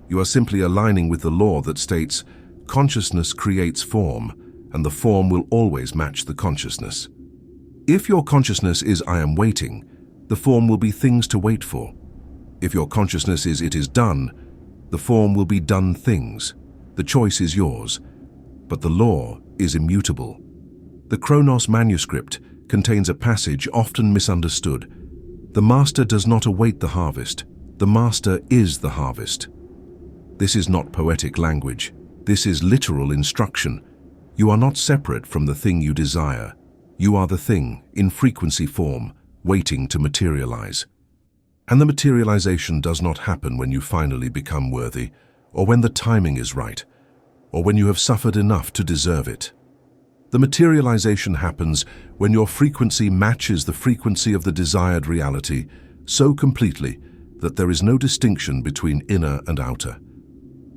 Speaker 1: You are simply aligning with the law that states, consciousness creates form, and the form will always match the consciousness. If your consciousness is I am waiting, the form will be things to wait for. If your consciousness is it is done, the form will be done things. The choice is yours, but the law is immutable. The Chronos Manuscript contains a passage often misunderstood. The master does not await the harvest. The master is the harvest. This is not poetic language. This is literal instruction. You are not separate from the thing you desire. You are the thing, in frequency form, waiting to materialize. And the materialization does not happen when you finally become worthy, or when the timing is right, or when you have suffered enough to deserve it. The materialization happens when your frequency matches the frequency of the desired reality so completely that there is no distinction between inner and outer.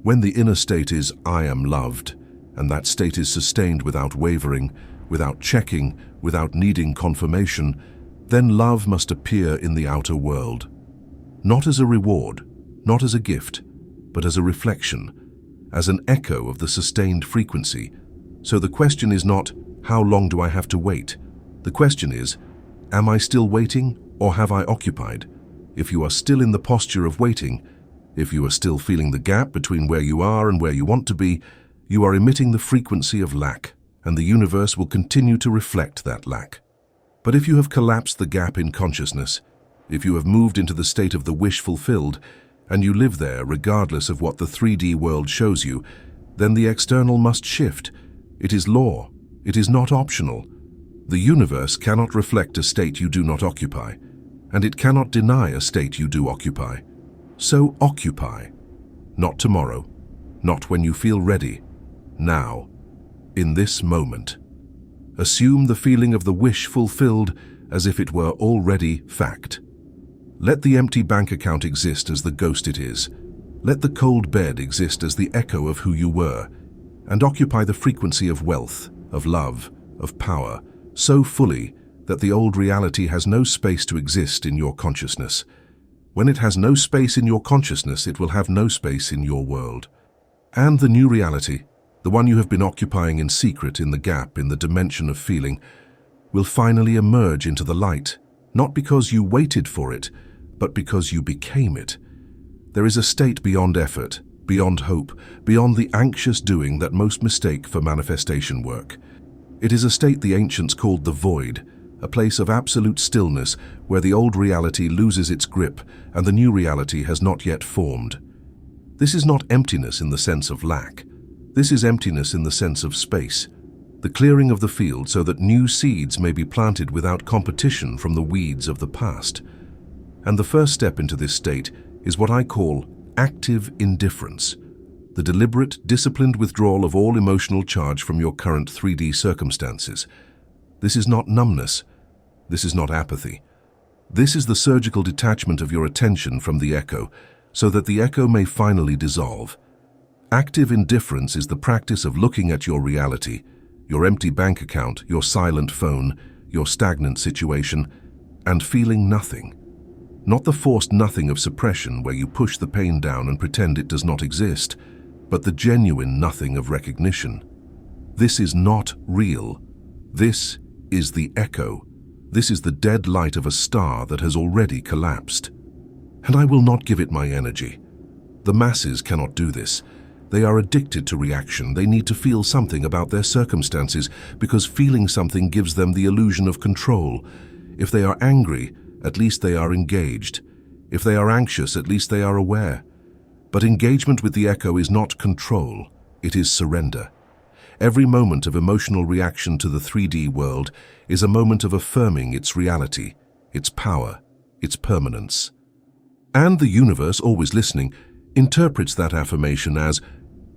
Speaker 1: When the inner state is I am loved, and that state is sustained without wavering, without checking, without needing confirmation, then love must appear in the outer world. Not as a reward, not as a gift, but as a reflection, as an echo of the sustained frequency. So the question is not, how long do I have to wait? The question is, am I still waiting or have I occupied? If you are still in the posture of waiting, if you are still feeling the gap between where you are and where you want to be, you are emitting the frequency of lack, and the universe will continue to reflect that lack. But if you have collapsed the gap in consciousness, if you have moved into the state of the wish fulfilled, and you live there regardless of what the 3D world shows you, then the external must shift. It is law. It is not optional. The universe cannot reflect a state you do not occupy, and it cannot deny a state you do occupy. So occupy. Not tomorrow, not when you feel ready. Now, in this moment. Assume the feeling of the wish fulfilled as if it were already fact. Let the empty bank account exist as the ghost it is. Let the cold bed exist as the echo of who you were, and occupy the frequency of wealth, of love, of power, so fully that the old reality has no space to exist in your consciousness. When it has no space in your consciousness, it will have no space in your world. And the new reality, the one you have been occupying in secret in the gap in the dimension of feeling, will finally emerge into the light, not because you waited for it, but because you became it. There is a state beyond effort, beyond hope, beyond the anxious doing that most mistake for manifestation work. It is a state the ancients called the void, a place of absolute stillness where the old reality loses its grip and the new reality has not yet formed. This is not emptiness in the sense of lack. This is emptiness in the sense of space, the clearing of the field so that new seeds may be planted without competition from the weeds of the past. And the first step into this state is what I call active indifference, the deliberate, disciplined withdrawal of all emotional charge from your current 3D circumstances. This is not numbness. This is not apathy. This is the surgical detachment of your attention from the echo, so that the echo may finally dissolve. Active indifference is the practice of looking at your reality, your empty bank account, your silent phone, your stagnant situation, and feeling nothing. Not the forced nothing of suppression where you push the pain down and pretend it does not exist, but the genuine nothing of recognition. This is not real. This is the echo. This is the dead light of a star that has already collapsed. And I will not give it my energy. The masses cannot do this. They are addicted to reaction. They need to feel something about their circumstances because feeling something gives them the illusion of control. If they are angry, at least they are engaged. If they are anxious, at least they are aware. But engagement with the echo is not control, it is surrender. Every moment of emotional reaction to the 3D world is a moment of affirming its reality, its power, its permanence. And the universe, always listening, interprets that affirmation as,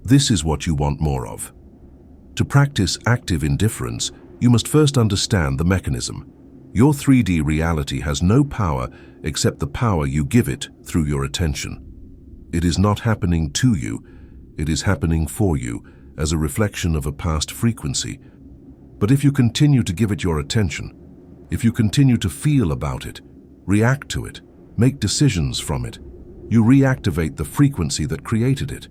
Speaker 1: this is what you want more of. To practice active indifference, you must first understand the mechanism. Your 3D reality has no power except the power you give it through your attention. It is not happening to you, it is happening for you as a reflection of a past frequency. But if you continue to give it your attention, if you continue to feel about it, react to it, make decisions from it, you reactivate the frequency that created it.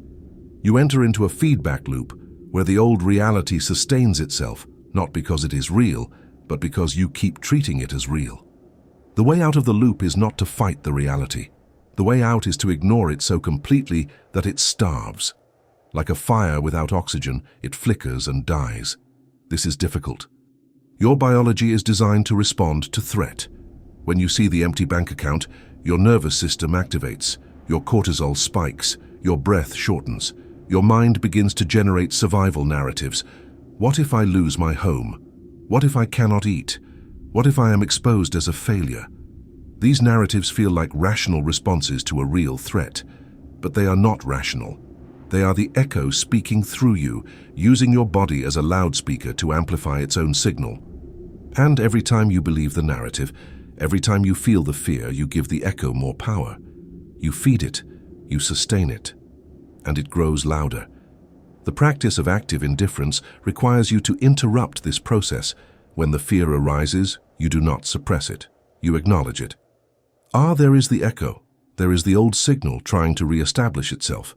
Speaker 1: You enter into a feedback loop where the old reality sustains itself, not because it is real, but because you keep treating it as real. The way out of the loop is not to fight the reality. The way out is to ignore it so completely that it starves. Like a fire without oxygen, it flickers and dies. This is difficult. Your biology is designed to respond to threat. When you see the empty bank account, your nervous system activates, your cortisol spikes, your breath shortens, your mind begins to generate survival narratives. What if I lose my home? What if I cannot eat? What if I am exposed as a failure? These narratives feel like rational responses to a real threat, but they are not rational. They are the echo speaking through you, using your body as a loudspeaker to amplify its own signal. And every time you believe the narrative, every time you feel the fear, you give the echo more power. You feed it, you sustain it, and it grows louder. The practice of active indifference requires you to interrupt this process. When the fear arises, you do not suppress it, you acknowledge it. There is the echo, there is the old signal trying to re-establish itself,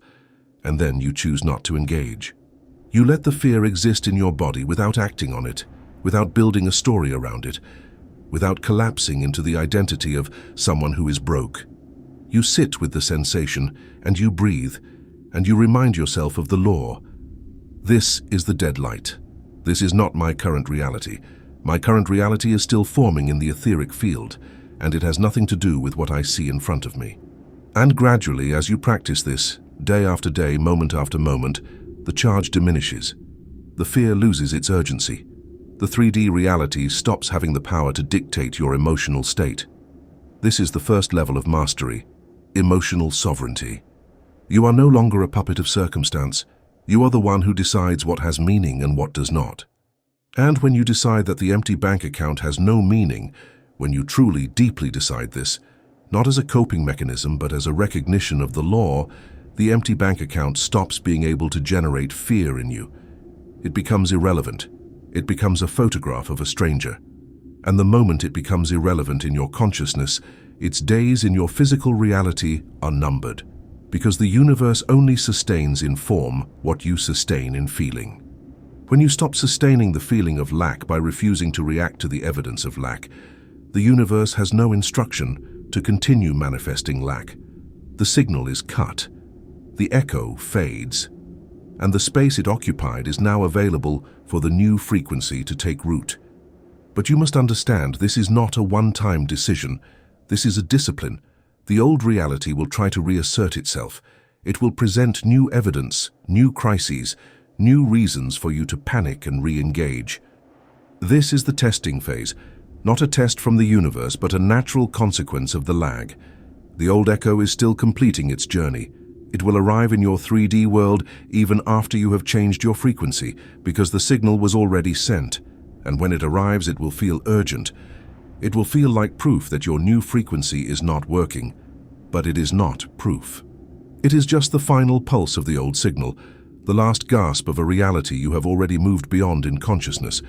Speaker 1: and then you choose not to engage. You let the fear exist in your body without acting on it, without building a story around it, without collapsing into the identity of someone who is broke. You sit with the sensation, and you breathe, and you remind yourself of the law. This is the dead light. This is not my current reality. My current reality is still forming in the etheric field, and it has nothing to do with what I see in front of me. And gradually, as you practice this, day after day, moment after moment, the charge diminishes. The fear loses its urgency. The 3D reality stops having the power to dictate your emotional state. This is the first level of mastery, emotional sovereignty. You are no longer a puppet of circumstance. You are the one who decides what has meaning and what does not. And when you decide that the empty bank account has no meaning, when you truly, deeply decide this, not as a coping mechanism but as a recognition of the law, the empty bank account stops being able to generate fear in you. It becomes irrelevant. It becomes a photograph of a stranger. And the moment it becomes irrelevant in your consciousness, its days in your physical reality are numbered, because the universe only sustains in form what you sustain in feeling. When you stop sustaining the feeling of lack by refusing to react to the evidence of lack, the universe has no instruction to continue manifesting lack. The signal is cut. The echo fades, and the space it occupied is now available for the new frequency to take root. But you must understand, this is not a one-time decision. This is a discipline. The old reality will try to reassert itself. It will present new evidence, new crises, new reasons for you to panic and re-engage. This is the testing phase, not a test from the universe, but a natural consequence of the lag. The old echo is still completing its journey. It will arrive in your 3D world even after you have changed your frequency, because the signal was already sent. And when it arrives, it will feel urgent. It will feel like proof that your new frequency is not working. But it is not proof. It is just the final pulse of the old signal, the last gasp of a reality you have already moved beyond in consciousness.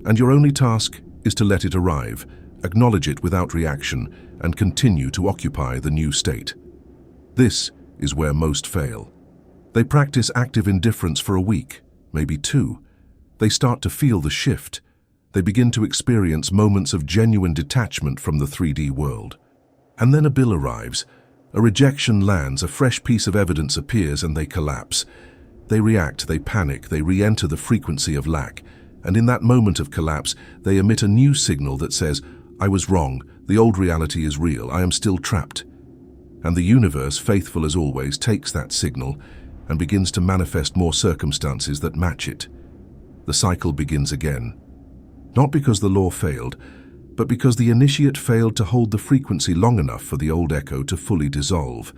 Speaker 1: And your only task is to let it arrive, acknowledge it without reaction, and continue to occupy the new state. This is where most fail. They practice active indifference for a week, maybe 2. They start to feel the shift. They begin to experience moments of genuine detachment from the 3D world. And then a bill arrives. A rejection lands, a fresh piece of evidence appears, and they collapse. They react, they panic, they re-enter the frequency of lack. And in that moment of collapse, they emit a new signal that says, I was wrong, the old reality is real, I am still trapped. And the universe, faithful as always, takes that signal and begins to manifest more circumstances that match it. The cycle begins again. Not because the law failed, but because the initiate failed to hold the frequency long enough for the old echo to fully dissolve.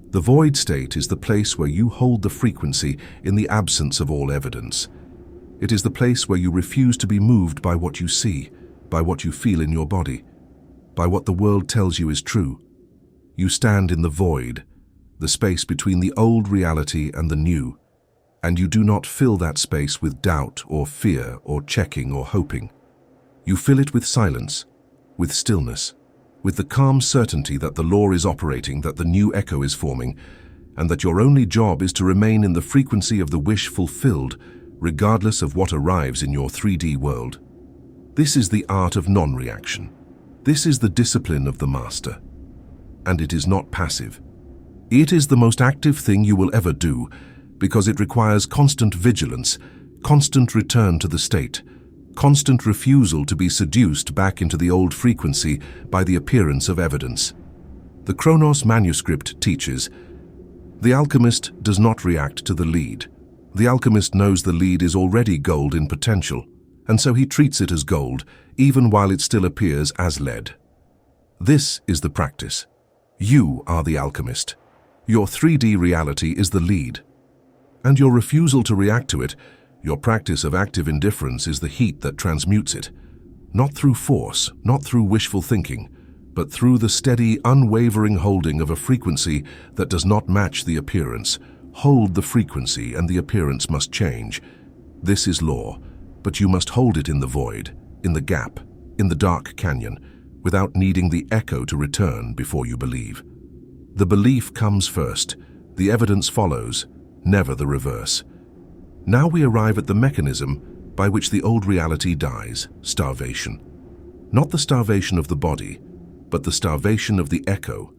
Speaker 1: The void state is the place where you hold the frequency in the absence of all evidence. It is the place where you refuse to be moved by what you see, by what you feel in your body. by what the world tells you is true. You stand in the void, the space between the old reality and the new, and you do not fill that space with doubt or fear or checking or hoping. You fill it with silence, with stillness, with the calm certainty that the law is operating, that the new echo is forming, and that your only job is to remain in the frequency of the wish fulfilled, regardless of what arrives in your 3D world. This is the art of non-reaction. This is the discipline of the master. And it is not passive. It is the most active thing you will ever do, because it requires constant vigilance, constant return to the state, constant refusal to be seduced back into the old frequency by the appearance of evidence. The Chronos Manuscript teaches, the alchemist does not react to the lead. The alchemist knows the lead is already gold in potential, and so he treats it as gold, even while it still appears as lead. This is the practice. You are the alchemist. Your 3D reality is the lead. And your refusal to react to it, your practice of active indifference, is the heat that transmutes it. Not through force, not through wishful thinking, but through the steady, unwavering holding of a frequency that does not match the appearance. Hold the frequency and the appearance must change. This is law, but you must hold it in the void, in the gap, in the dark canyon, without needing the echo to return before you believe. The belief comes first, the evidence follows, never the reverse. Now we arrive at the mechanism by which the old reality dies, starvation. Not the starvation of the body, but the starvation of the echo.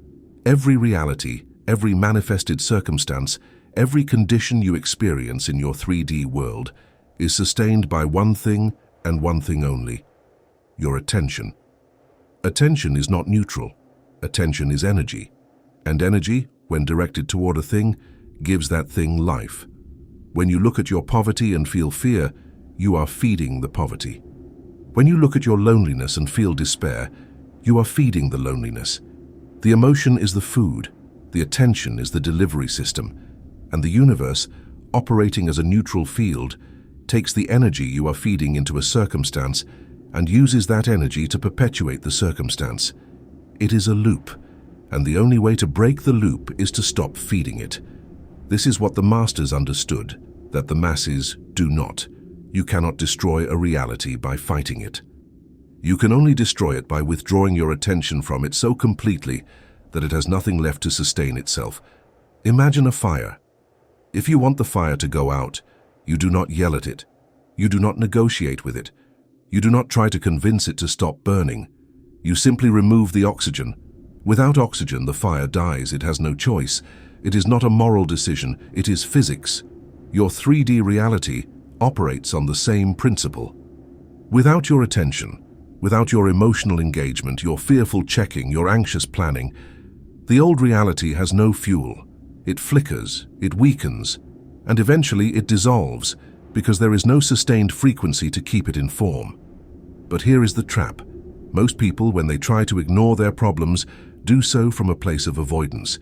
Speaker 1: Every reality, every manifested circumstance, every condition you experience in your 3D world is sustained by one thing and one thing only: your attention. Attention is not neutral. Attention is energy. And energy, when directed toward a thing, gives that thing life. When you look at your poverty and feel fear, you are feeding the poverty. When you look at your loneliness and feel despair, you are feeding the loneliness. The emotion is the food, the attention is the delivery system, and the universe, operating as a neutral field, takes the energy you are feeding into a circumstance and uses that energy to perpetuate the circumstance. It is a loop, and the only way to break the loop is to stop feeding it. This is what the masters understood, that the masses do not. You cannot destroy a reality by fighting it. You can only destroy it by withdrawing your attention from it so completely that it has nothing left to sustain itself. Imagine a fire. If you want the fire to go out, you do not yell at it. You do not negotiate with it. You do not try to convince it to stop burning. You simply remove the oxygen. Without oxygen, the fire dies. It has no choice. It is not a moral decision. It is physics. Your 3D reality operates on the same principle. Without your attention, without your emotional engagement, your fearful checking, your anxious planning, the old reality has no fuel. It flickers, it weakens, and eventually it dissolves because there is no sustained frequency to keep it in form. But here is the trap. Most people, when they try to ignore their problems, do so from a place of avoidance.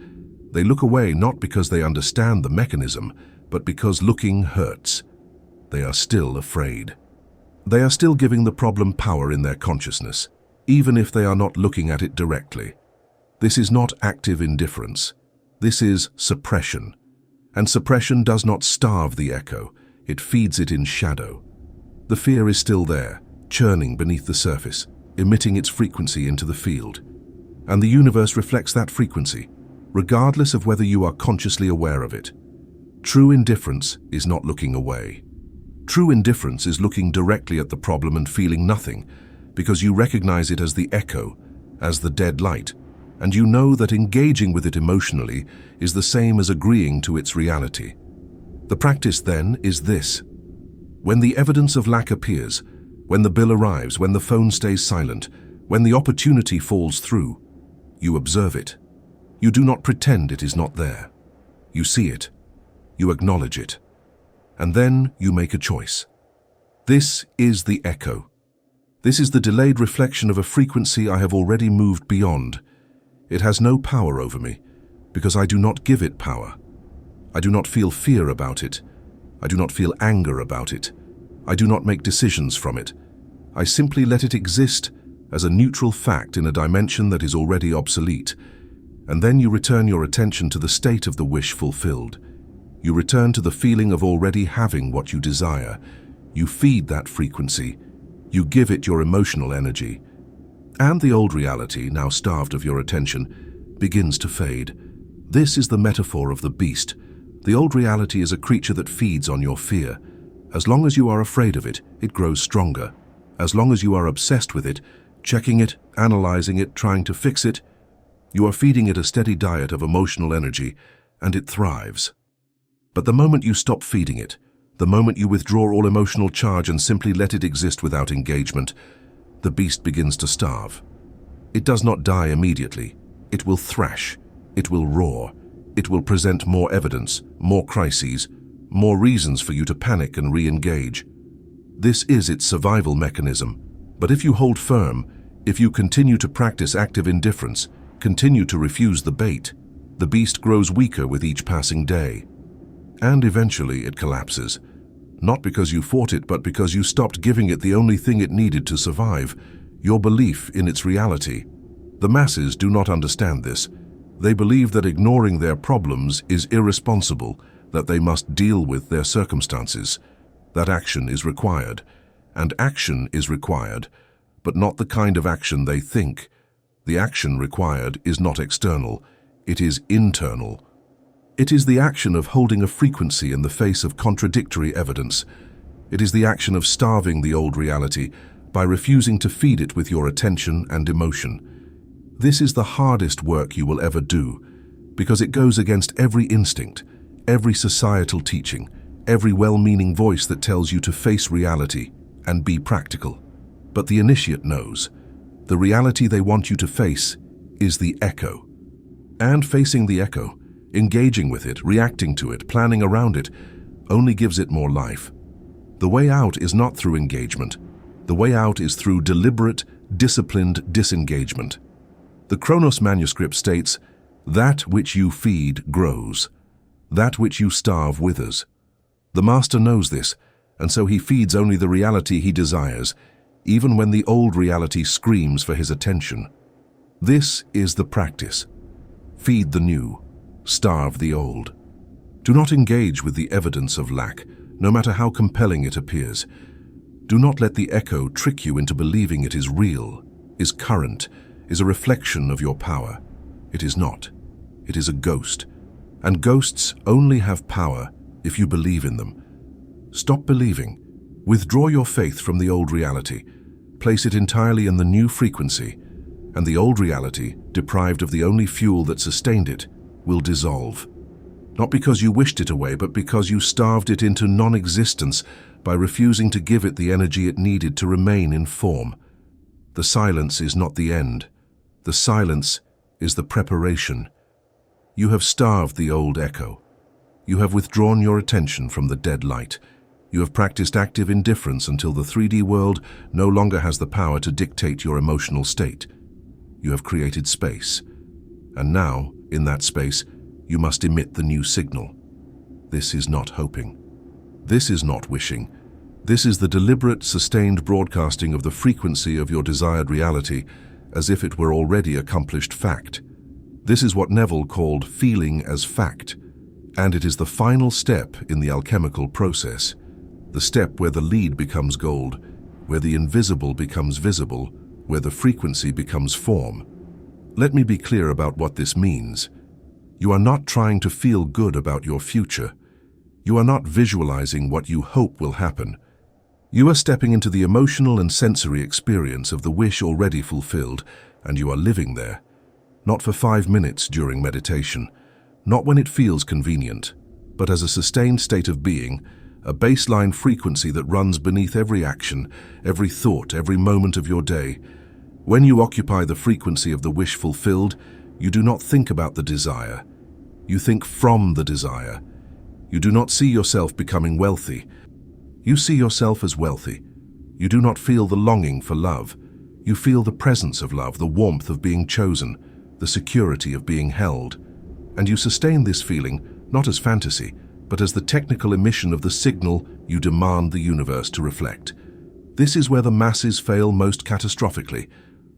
Speaker 1: They look away not because they understand the mechanism, but because looking hurts. They are still afraid. They are still giving the problem power in their consciousness, even if they are not looking at it directly. This is not active indifference. This is suppression. And suppression does not starve the echo, it feeds it in shadow. The fear is still there, churning beneath the surface, emitting its frequency into the field. And the universe reflects that frequency, regardless of whether you are consciously aware of it. True indifference is not looking away. True indifference is looking directly at the problem and feeling nothing, because you recognize it as the echo, as the dead light, and you know that engaging with it emotionally is the same as agreeing to its reality. The practice then is this. When the evidence of lack appears, when the bill arrives, when the phone stays silent, when the opportunity falls through, you observe it. You do not pretend it is not there. You see it. You acknowledge it. And then you make a choice. This is the echo. This is the delayed reflection of a frequency I have already moved beyond. It has no power over me, because I do not give it power. I do not feel fear about it. I do not feel anger about it. I do not make decisions from it. I simply let it exist as a neutral fact in a dimension that is already obsolete. And then you return your attention to the state of the wish fulfilled. You return to the feeling of already having what you desire. You feed that frequency. You give it your emotional energy. And the old reality, now starved of your attention, begins to fade. This is the metaphor of the beast. The old reality is a creature that feeds on your fear. As long as you are afraid of it, it grows stronger. As long as you are obsessed with it, checking it, analyzing it, trying to fix it, you are feeding it a steady diet of emotional energy, and it thrives. But the moment you stop feeding it, the moment you withdraw all emotional charge and simply let it exist without engagement, the beast begins to starve. It does not die immediately. It will thrash. It will roar. It will present more evidence, more crises, more reasons for you to panic and re-engage. This is its survival mechanism. But if you hold firm, if you continue to practice active indifference, continue to refuse the bait, the beast grows weaker with each passing day. And eventually it collapses. Not because you fought it, but because you stopped giving it the only thing it needed to survive, your belief in its reality. The masses do not understand this. They believe that ignoring their problems is irresponsible, that they must deal with their circumstances, that action is required. And action is required, but not the kind of action they think. The action required is not external, it is internal. It is the action of holding a frequency in the face of contradictory evidence. It is the action of starving the old reality by refusing to feed it with your attention and emotion. This is the hardest work you will ever do, because it goes against every instinct, every societal teaching, every well-meaning voice that tells you to face reality and be practical. But the initiate knows. The reality they want you to face is the echo. And facing the echo, engaging with it, reacting to it, planning around it, only gives it more life. The way out is not through engagement. The way out is through deliberate, disciplined disengagement. The Chronos Manuscript states, "That which you feed grows. That which you starve withers." The master knows this, and so he feeds only the reality he desires, even when the old reality screams for his attention. This is the practice. Feed the new, starve the old. Do not engage with the evidence of lack, no matter how compelling it appears. Do not let the echo trick you into believing it is real, is current, is a reflection of your power. It is not. It is a ghost. And ghosts only have power if you believe in them. Stop believing. Withdraw your faith from the old reality. Place it entirely in the new frequency, and the old reality, deprived of the only fuel that sustained it, will dissolve. Not because you wished it away, but because you starved it into non-existence by refusing to give it the energy it needed to remain in form. The silence is not the end. The silence is the preparation. You have starved the old echo. You have withdrawn your attention from the dead light. You have practiced active indifference until the 3D world no longer has the power to dictate your emotional state. You have created space. And now, in that space, you must emit the new signal. This is not hoping. This is not wishing. This is the deliberate, sustained broadcasting of the frequency of your desired reality, as if it were already accomplished fact. This is what Neville called feeling as fact, and it is the final step in the alchemical process. The step where the lead becomes gold, where the invisible becomes visible, where the frequency becomes form. Let me be clear about what this means. You are not trying to feel good about your future. You are not visualizing what you hope will happen. You are stepping into the emotional and sensory experience of the wish already fulfilled, and you are living there. Not for 5 minutes during meditation, not when it feels convenient, but as a sustained state of being, a baseline frequency that runs beneath every action, every thought, every moment of your day. When you occupy the frequency of the wish fulfilled, you do not think about the desire. You think from the desire. You do not see yourself becoming wealthy. You see yourself as wealthy. You do not feel the longing for love. You feel the presence of love, the warmth of being chosen, the security of being held. And you sustain this feeling not as fantasy, but as the technical emission of the signal you demand the universe to reflect. This is where the masses fail most catastrophically.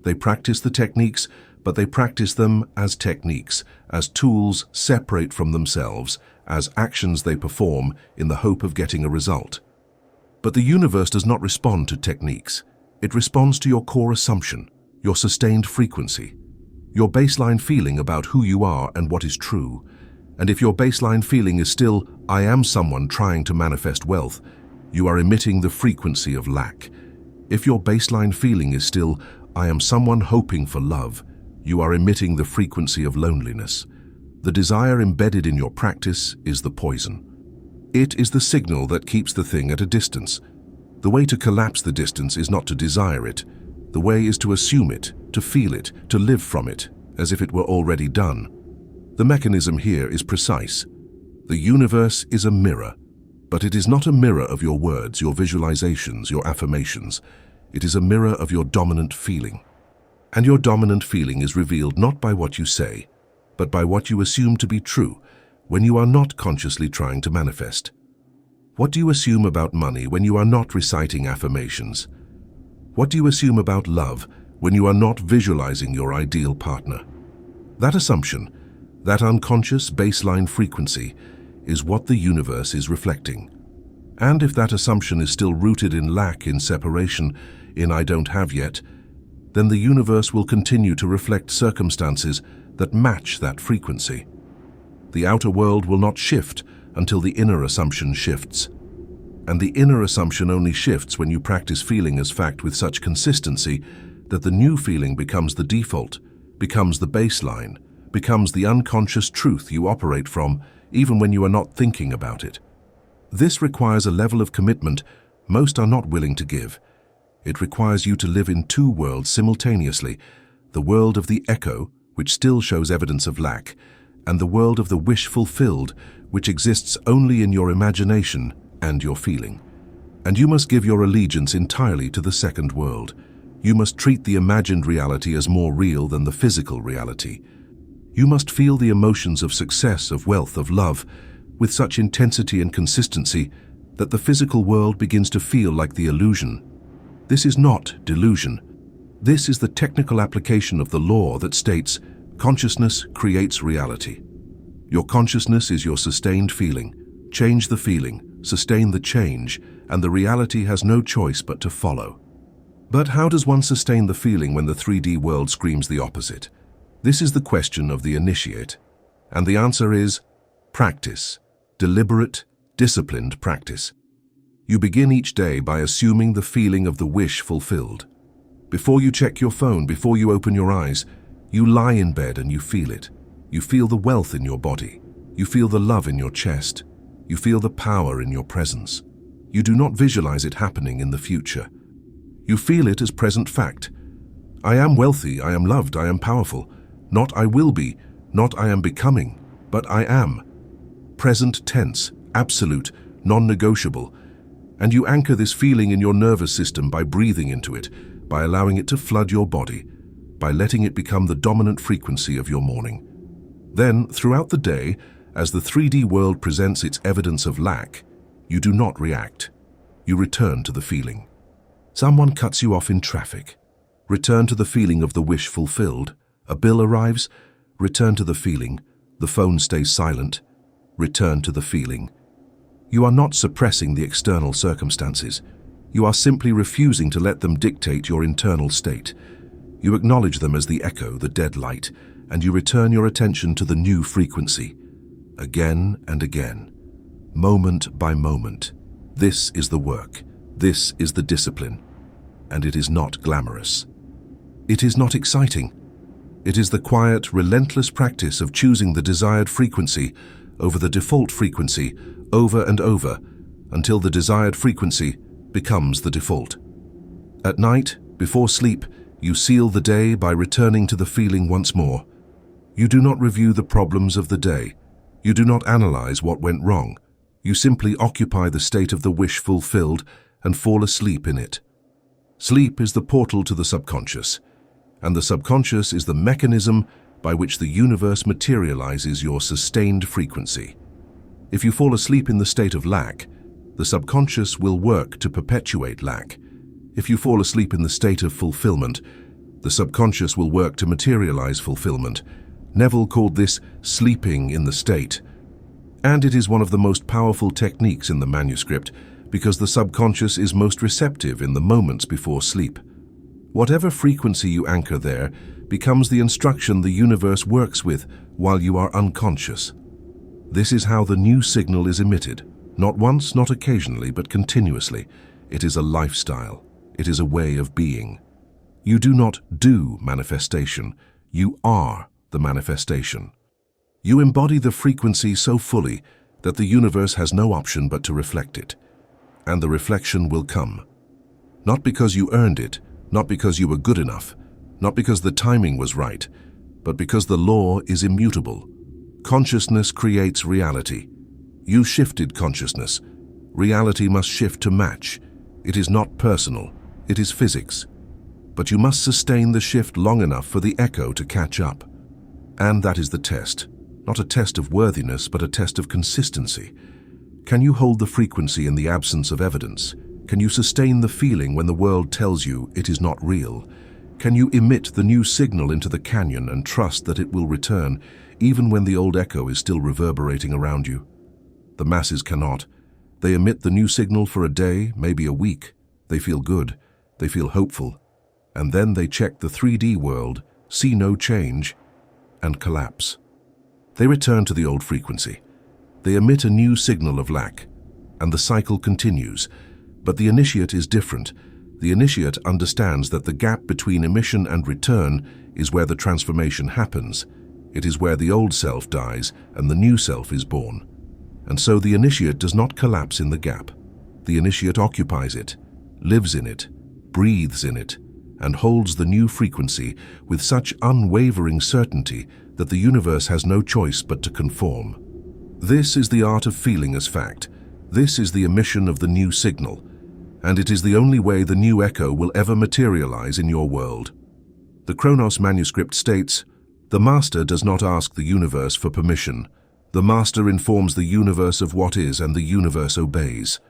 Speaker 1: They practice the techniques, but they practice them as techniques, as tools separate from themselves, as actions they perform in the hope of getting a result. But the universe does not respond to techniques. It responds to your core assumption, your sustained frequency, your baseline feeling about who you are and what is true. And if your baseline feeling is still, I am someone trying to manifest wealth, you are emitting the frequency of lack. If your baseline feeling is still, I am someone hoping for love, you are emitting the frequency of loneliness. The desire embedded in your practice is the poison. It is the signal that keeps the thing at a distance. The way to collapse the distance is not to desire it. The way is to assume it, to feel it, to live from it, as if it were already done. The mechanism here is precise. The universe is a mirror, but it is not a mirror of your words, your visualizations, your affirmations. It is a mirror of your dominant feeling. And your dominant feeling is revealed not by what you say, but by what you assume to be true when you are not consciously trying to manifest. What do you assume about money when you are not reciting affirmations? What do you assume about love when you are not visualizing your ideal partner? That assumption, that unconscious baseline frequency, is what the universe is reflecting. And if that assumption is still rooted in lack, in separation, in I don't have yet, then the universe will continue to reflect circumstances that match that frequency. The outer world will not shift until the inner assumption shifts. And the inner assumption only shifts when you practice feeling as fact with such consistency that the new feeling becomes the default, becomes the baseline, becomes the unconscious truth you operate from even when you are not thinking about it. This requires a level of commitment most are not willing to give. It requires you to live in two worlds simultaneously, the world of the echo, which still shows evidence of lack, and the world of the wish fulfilled, which exists only in your imagination and your feeling. And you must give your allegiance entirely to the second world. You must treat the imagined reality as more real than the physical reality. You must feel the emotions of success, of wealth, of love, with such intensity and consistency that the physical world begins to feel like the illusion. This is not delusion. This is the technical application of the law that states, consciousness creates reality. Your consciousness is your sustained feeling. Change the feeling, sustain the change, and the reality has no choice but to follow. But how does one sustain the feeling when the 3D world screams the opposite? This is the question of the initiate. And the answer is practice. Deliberate, disciplined practice. You begin each day by assuming the feeling of the wish fulfilled. Before you check your phone, before you open your eyes, you lie in bed and you feel it. You feel the wealth in your body. You feel the love in your chest. You feel the power in your presence. You do not visualize it happening in the future. You feel it as present fact. I am wealthy, I am loved, I am powerful. Not I will be, not I am becoming, but I am. Present tense, absolute, non-negotiable. And you anchor this feeling in your nervous system by breathing into it, by allowing it to flood your body, by letting it become the dominant frequency of your morning. Then, throughout the day, as the 3D world presents its evidence of lack, you do not react. You return to the feeling. Someone cuts you off in traffic. Return to the feeling of the wish fulfilled. A bill arrives. Return to the feeling. The phone stays silent. Return to the feeling. You are not suppressing the external circumstances. You are simply refusing to let them dictate your internal state. You acknowledge them as the echo, the dead light, and you return your attention to the new frequency. Again and again, moment by moment. This is the work. This is the discipline. And it is not glamorous. It is not exciting. It is the quiet, relentless practice of choosing the desired frequency over the default frequency over and over until the desired frequency becomes the default. At night, before sleep, you seal the day by returning to the feeling once more. You do not review the problems of the day. You do not analyze what went wrong. You simply occupy the state of the wish fulfilled and fall asleep in it. Sleep is the portal to the subconscious, and the subconscious is the mechanism by which the universe materializes your sustained frequency. If you fall asleep in the state of lack, the subconscious will work to perpetuate lack. If you fall asleep in the state of fulfillment, The subconscious will work to materialize fulfillment. Neville called this sleeping in the state. And it is one of the most powerful techniques in the manuscript because the subconscious is most receptive in the moments before sleep. Whatever frequency you anchor there becomes the instruction the universe works with while you are unconscious. This is how the new signal is emitted, not once, not occasionally, but continuously. It is a lifestyle. It is a way of being. You do not do manifestation. You are the manifestation. You embody the frequency so fully that the universe has no option but to reflect it. And the reflection will come. Not because you earned it, not because you were good enough, not because the timing was right, but because the law is immutable. Consciousness creates reality. You shifted consciousness. Reality must shift to match. It is not personal. It is physics. But you must sustain the shift long enough for the echo to catch up. And that is the test. Not a test of worthiness, but a test of consistency. Can you hold the frequency in the absence of evidence? Can you sustain the feeling when the world tells you it is not real? Can you emit the new signal into the canyon and trust that it will return, even when the old echo is still reverberating around you? The masses cannot. They emit the new signal for a day, maybe a week. They feel good. They feel hopeful. And then they check the 3D world, see no change, and collapse. They return to the old frequency. They emit a new signal of lack, and the cycle continues. But the initiate is different. The initiate understands that the gap between emission and return is where the transformation happens. It is where the old self dies and the new self is born. And so the initiate does not collapse in the gap. The initiate occupies it, lives in it, breathes in it, and holds the new frequency with such unwavering certainty that the universe has no choice but to conform. This is the art of feeling as fact. This is the emission of the new signal, and it is the only way the new echo will ever materialize in your world. The Chronos Manuscript states, "The Master does not ask the universe for permission. The Master informs the universe of what is, and the universe obeys."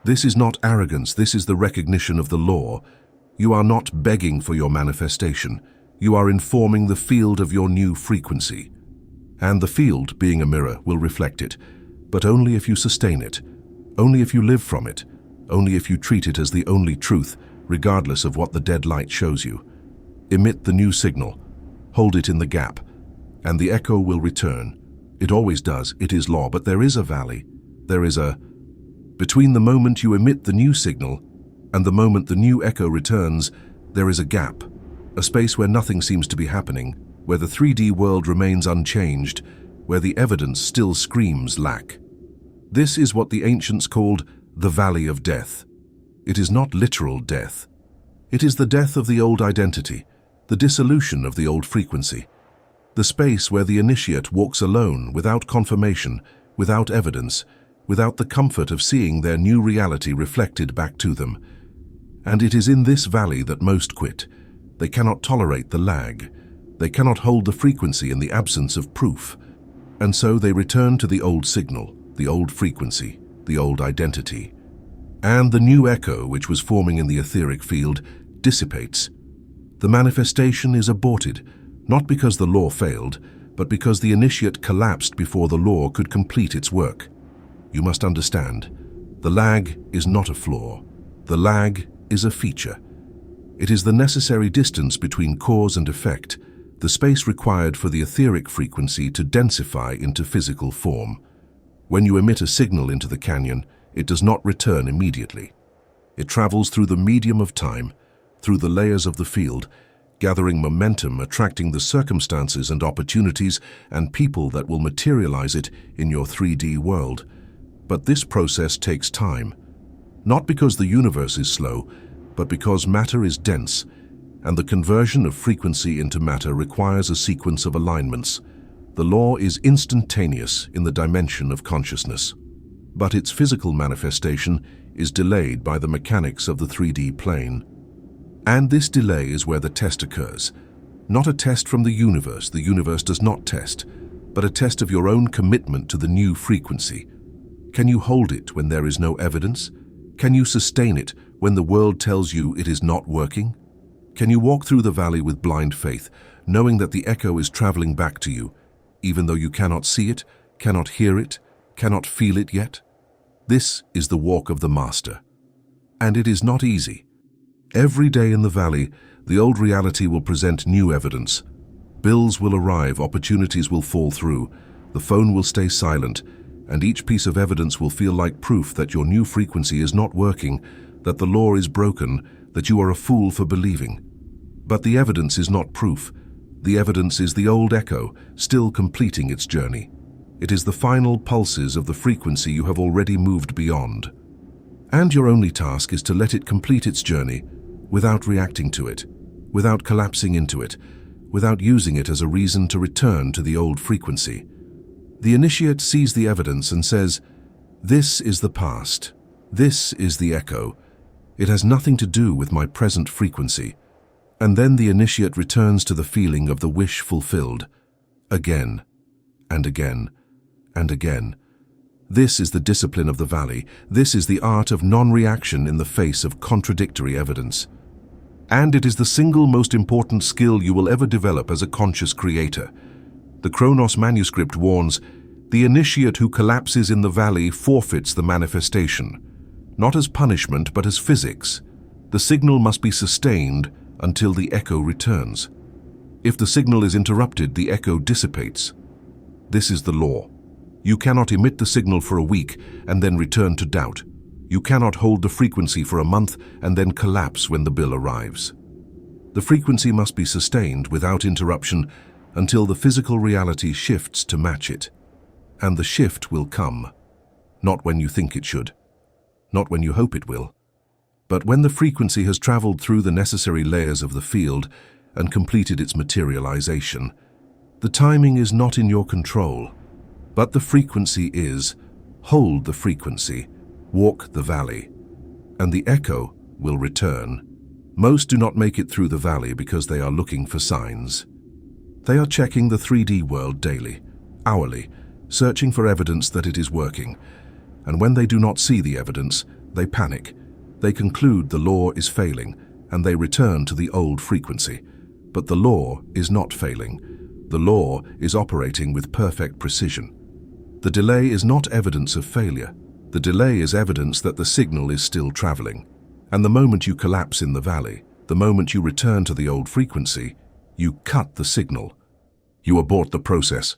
Speaker 1: This is not arrogance, this is the recognition of the law. You are not begging for your manifestation. You are informing the field of your new frequency. And the field, being a mirror, will reflect it, but only if you sustain it, only if you live from it, only if you treat it as the only truth, regardless of what the dead light shows you. Emit the new signal, hold it in the gap, and the echo will return. It always does, it is law, but there is a valley. Between the moment you emit the new signal and the moment the new echo returns, there is a gap, a space where nothing seems to be happening, where the 3D world remains unchanged, where the evidence still screams lack. This is what the ancients called the Valley of Death. It is not literal death. It is the death of the old identity, the dissolution of the old frequency, the space where the initiate walks alone, without confirmation, without evidence, without the comfort of seeing their new reality reflected back to them. And it is in this valley that most quit. They cannot tolerate the lag. They cannot hold the frequency in the absence of proof. And so they return to the old signal, the old frequency, the old identity. And the new echo, which was forming in the etheric field, dissipates. The manifestation is aborted, not because the law failed, but because the initiate collapsed before the law could complete its work. You must understand, the lag is not a flaw. The lag is a feature. It is the necessary distance between cause and effect, the space required for the etheric frequency to densify into physical form. When you emit a signal into the canyon, it does not return immediately. It travels through the medium of time, through the layers of the field, gathering momentum, attracting the circumstances and opportunities and people that will materialize it in your 3D world. But this process takes time, not because the universe is slow, but because matter is dense, and the conversion of frequency into matter requires a sequence of alignments. The law is instantaneous in the dimension of consciousness, but its physical manifestation is delayed by the mechanics of the 3D plane. And this delay is where the test occurs. Not a test from the universe does not test, but a test of your own commitment to the new frequency. Can you hold it when there is no evidence? Can you sustain it when the world tells you it is not working? Can you walk through the valley with blind faith, knowing that the echo is traveling back to you, even though you cannot see it, cannot hear it, cannot feel it yet? This is the walk of the Master. And it is not easy. Every day in the valley, the old reality will present new evidence. Bills will arrive, opportunities will fall through, the phone will stay silent, and each piece of evidence will feel like proof that your new frequency is not working, that the law is broken, that you are a fool for believing. But the evidence is not proof. The evidence is the old echo, still completing its journey. It is the final pulses of the frequency you have already moved beyond. And your only task is to let it complete its journey without reacting to it, without collapsing into it, without using it as a reason to return to the old frequency. The initiate sees the evidence and says, "This is the past. This is the echo. It has nothing to do with my present frequency." And then the initiate returns to the feeling of the wish fulfilled, again, and again, and again. This is the discipline of the valley. This is the art of non-reaction in the face of contradictory evidence. And it is the single most important skill you will ever develop as a conscious creator. The Chronos Manuscript warns, "The initiate who collapses in the valley forfeits the manifestation." Not as punishment, but as physics. The signal must be sustained until the echo returns. If the signal is interrupted, the echo dissipates. This is the law. You cannot emit the signal for a week and then return to doubt. You cannot hold the frequency for a month and then collapse when the bill arrives. The frequency must be sustained without interruption until the physical reality shifts to match it. And the shift will come, not when you think it should, not when you hope it will, but when the frequency has traveled through the necessary layers of the field and completed its materialization. The timing is not in your control, but the frequency is. Hold the frequency, walk the valley, and the echo will return. Most do not make it through the valley because they are looking for signs. They are checking the 3D world daily, hourly, searching for evidence that it is working. And when they do not see the evidence, they panic. They conclude the law is failing, and they return to the old frequency. But the law is not failing. The law is operating with perfect precision. The delay is not evidence of failure. The delay is evidence that the signal is still traveling. And the moment you collapse in the valley, the moment you return to the old frequency, you cut the signal. You abort the process.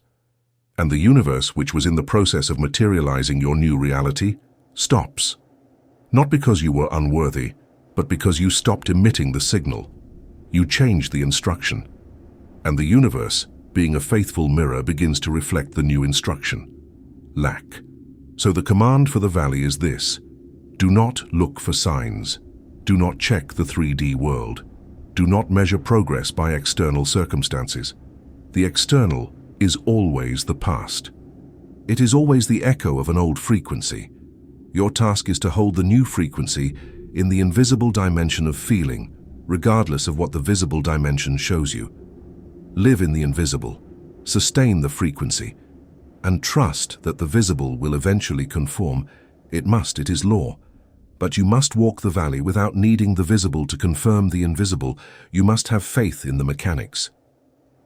Speaker 1: And the universe, which was in the process of materializing your new reality, stops. Not because you were unworthy, but because you stopped emitting the signal. You changed the instruction. And the universe, being a faithful mirror, begins to reflect the new instruction. Lack. So the command for the valley is this: do not look for signs. Do not check the 3D world. Do not measure progress by external circumstances. The external is always the past. It is always the echo of an old frequency. Your task is to hold the new frequency in the invisible dimension of feeling, regardless of what the visible dimension shows you. Live in the invisible, sustain the frequency, and trust that the visible will eventually conform. It must, it is law. But you must walk the valley without needing the visible to confirm the invisible. You must have faith in the mechanics.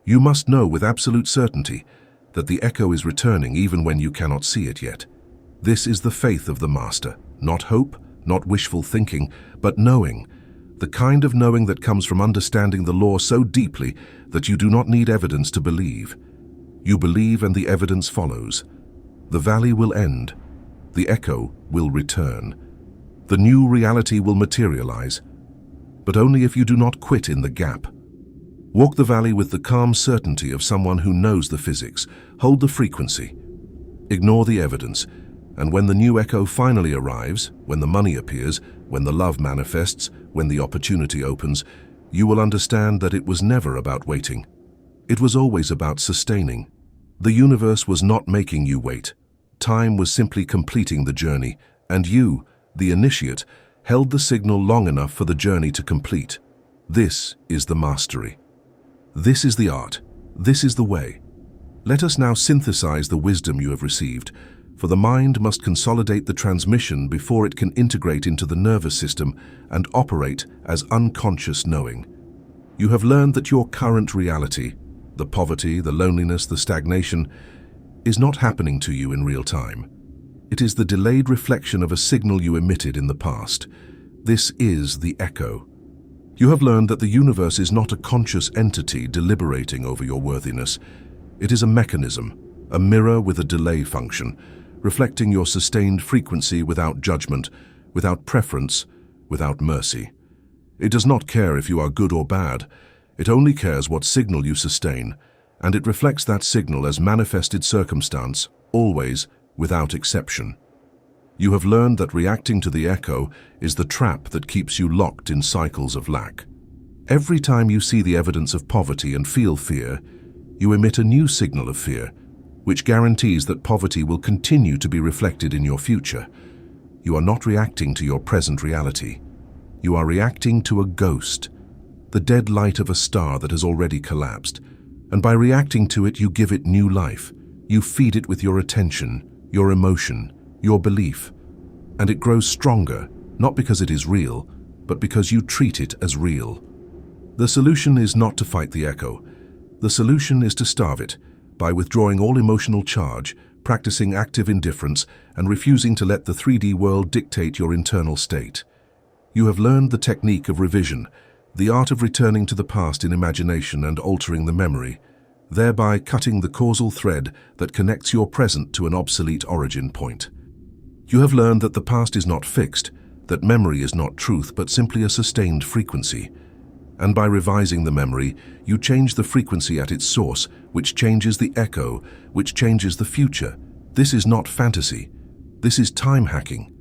Speaker 1: You must know with absolute certainty that the echo is returning even when you cannot see it yet. This is the faith of the Master, not hope, not wishful thinking, but knowing. The kind of knowing that comes from understanding the law so deeply that you do not need evidence to believe. You believe and the evidence follows. The valley will end. The echo will return. The new reality will materialize, but only if you do not quit in the gap. Walk the valley with the calm certainty of someone who knows the physics. Hold the frequency. Ignore the evidence. And when the new echo finally arrives, when the money appears, when the love manifests, when the opportunity opens, you will understand that it was never about waiting. It was always about sustaining. The universe was not making you wait. Time was simply completing the journey, and you, the initiate, held the signal long enough for the journey to complete. This is the mastery. This is the art. This is the way. Let us now synthesize the wisdom you have received, for the mind must consolidate the transmission before it can integrate into the nervous system and operate as unconscious knowing. You have learned that your current reality, the poverty, the loneliness, the stagnation, is not happening to you in real time. It is the delayed reflection of a signal you emitted in the past. This is the echo. You have learned that the universe is not a conscious entity deliberating over your worthiness. It is a mechanism, a mirror with a delay function, reflecting your sustained frequency without judgment, without preference, without mercy. It does not care if you are good or bad. It only cares what signal you sustain, and it reflects that signal as manifested circumstance, always, without exception. You have learned that reacting to the echo is the trap that keeps you locked in cycles of lack. Every time you see the evidence of poverty and feel fear, you emit a new signal of fear, which guarantees that poverty will continue to be reflected in your future. You are not reacting to your present reality. You are reacting to a ghost, the dead light of a star that has already collapsed, and by reacting to it, you give it new life. You feed it with your attention, your emotion, your belief, and it grows stronger, not because it is real, but because you treat it as real. The solution is not to fight the echo. The solution is to starve it, by withdrawing all emotional charge, practicing active indifference, and refusing to let the 3D world dictate your internal state. You have learned the technique of revision, the art of returning to the past in imagination and altering the memory, thereby cutting the causal thread that connects your present to an obsolete origin point. You have learned that the past is not fixed, that memory is not truth but simply a sustained frequency. And by revising the memory, you change the frequency at its source, which changes the echo, which changes the future. This is not fantasy. This is time hacking.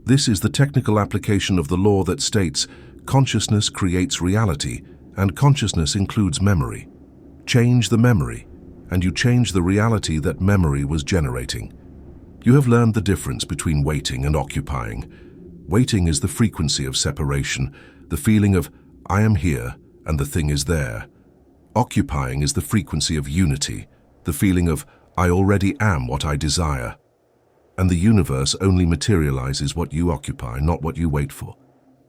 Speaker 1: This is the technical application of the law that states consciousness creates reality, and consciousness includes memory. Change the memory, and you change the reality that memory was generating. You have learned the difference between waiting and occupying. Waiting is the frequency of separation, the feeling of I am here and the thing is there. Occupying is the frequency of unity, the feeling of I already am what I desire. And the universe only materializes what you occupy, not what you wait for.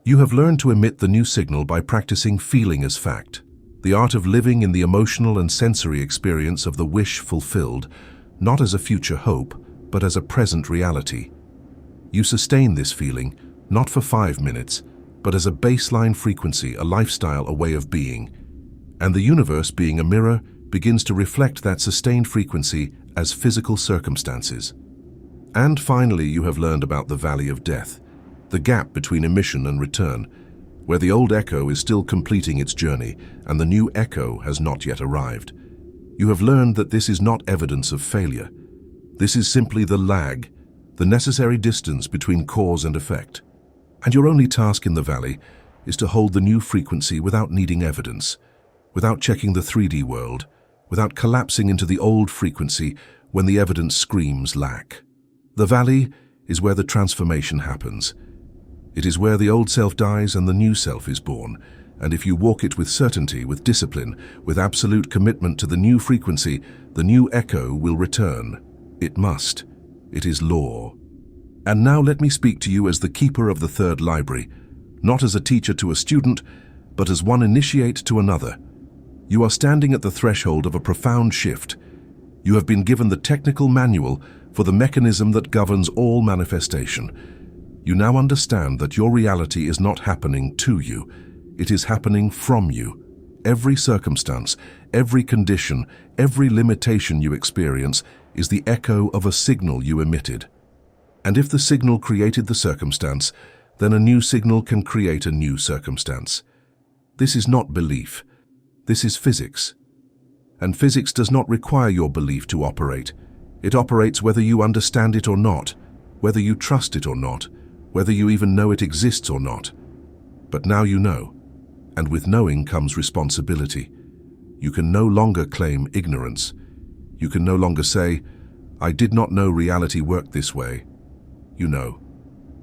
Speaker 1: You have learned to emit the new signal by practicing feeling as fact, the art of living in the emotional and sensory experience of the wish fulfilled, not as a future hope, but as a present reality. You sustain this feeling, not for 5 minutes, but as a baseline frequency, a lifestyle, a way of being. And the universe, being a mirror, begins to reflect that sustained frequency as physical circumstances. And finally, you have learned about the valley of death, the gap between emission and return, where the old echo is still completing its journey and the new echo has not yet arrived. You have learned that this is not evidence of failure. This is simply the lag, the necessary distance between cause and effect. And your only task in the valley is to hold the new frequency without needing evidence, without checking the 3D world, without collapsing into the old frequency when the evidence screams lack. The valley is where the transformation happens. It is where the old self dies and the new self is born. And if you walk it with certainty, with discipline, with absolute commitment to the new frequency, the new echo will return. It must. It is law. And now let me speak to you as the keeper of the third library, not as a teacher to a student, but as one initiate to another. You are standing at the threshold of a profound shift. You have been given the technical manual for the mechanism that governs all manifestation. You now understand that your reality is not happening to you. It is happening from you. Every circumstance, every condition, every limitation you experience is the echo of a signal you emitted. And if the signal created the circumstance, then a new signal can create a new circumstance. This is not belief. This is physics. And physics does not require your belief to operate. It operates whether you understand it or not, whether you trust it or not, whether you even know it exists or not. But now you know, and with knowing comes responsibility. You can no longer claim ignorance. You can no longer say, I did not know reality worked this way. You know.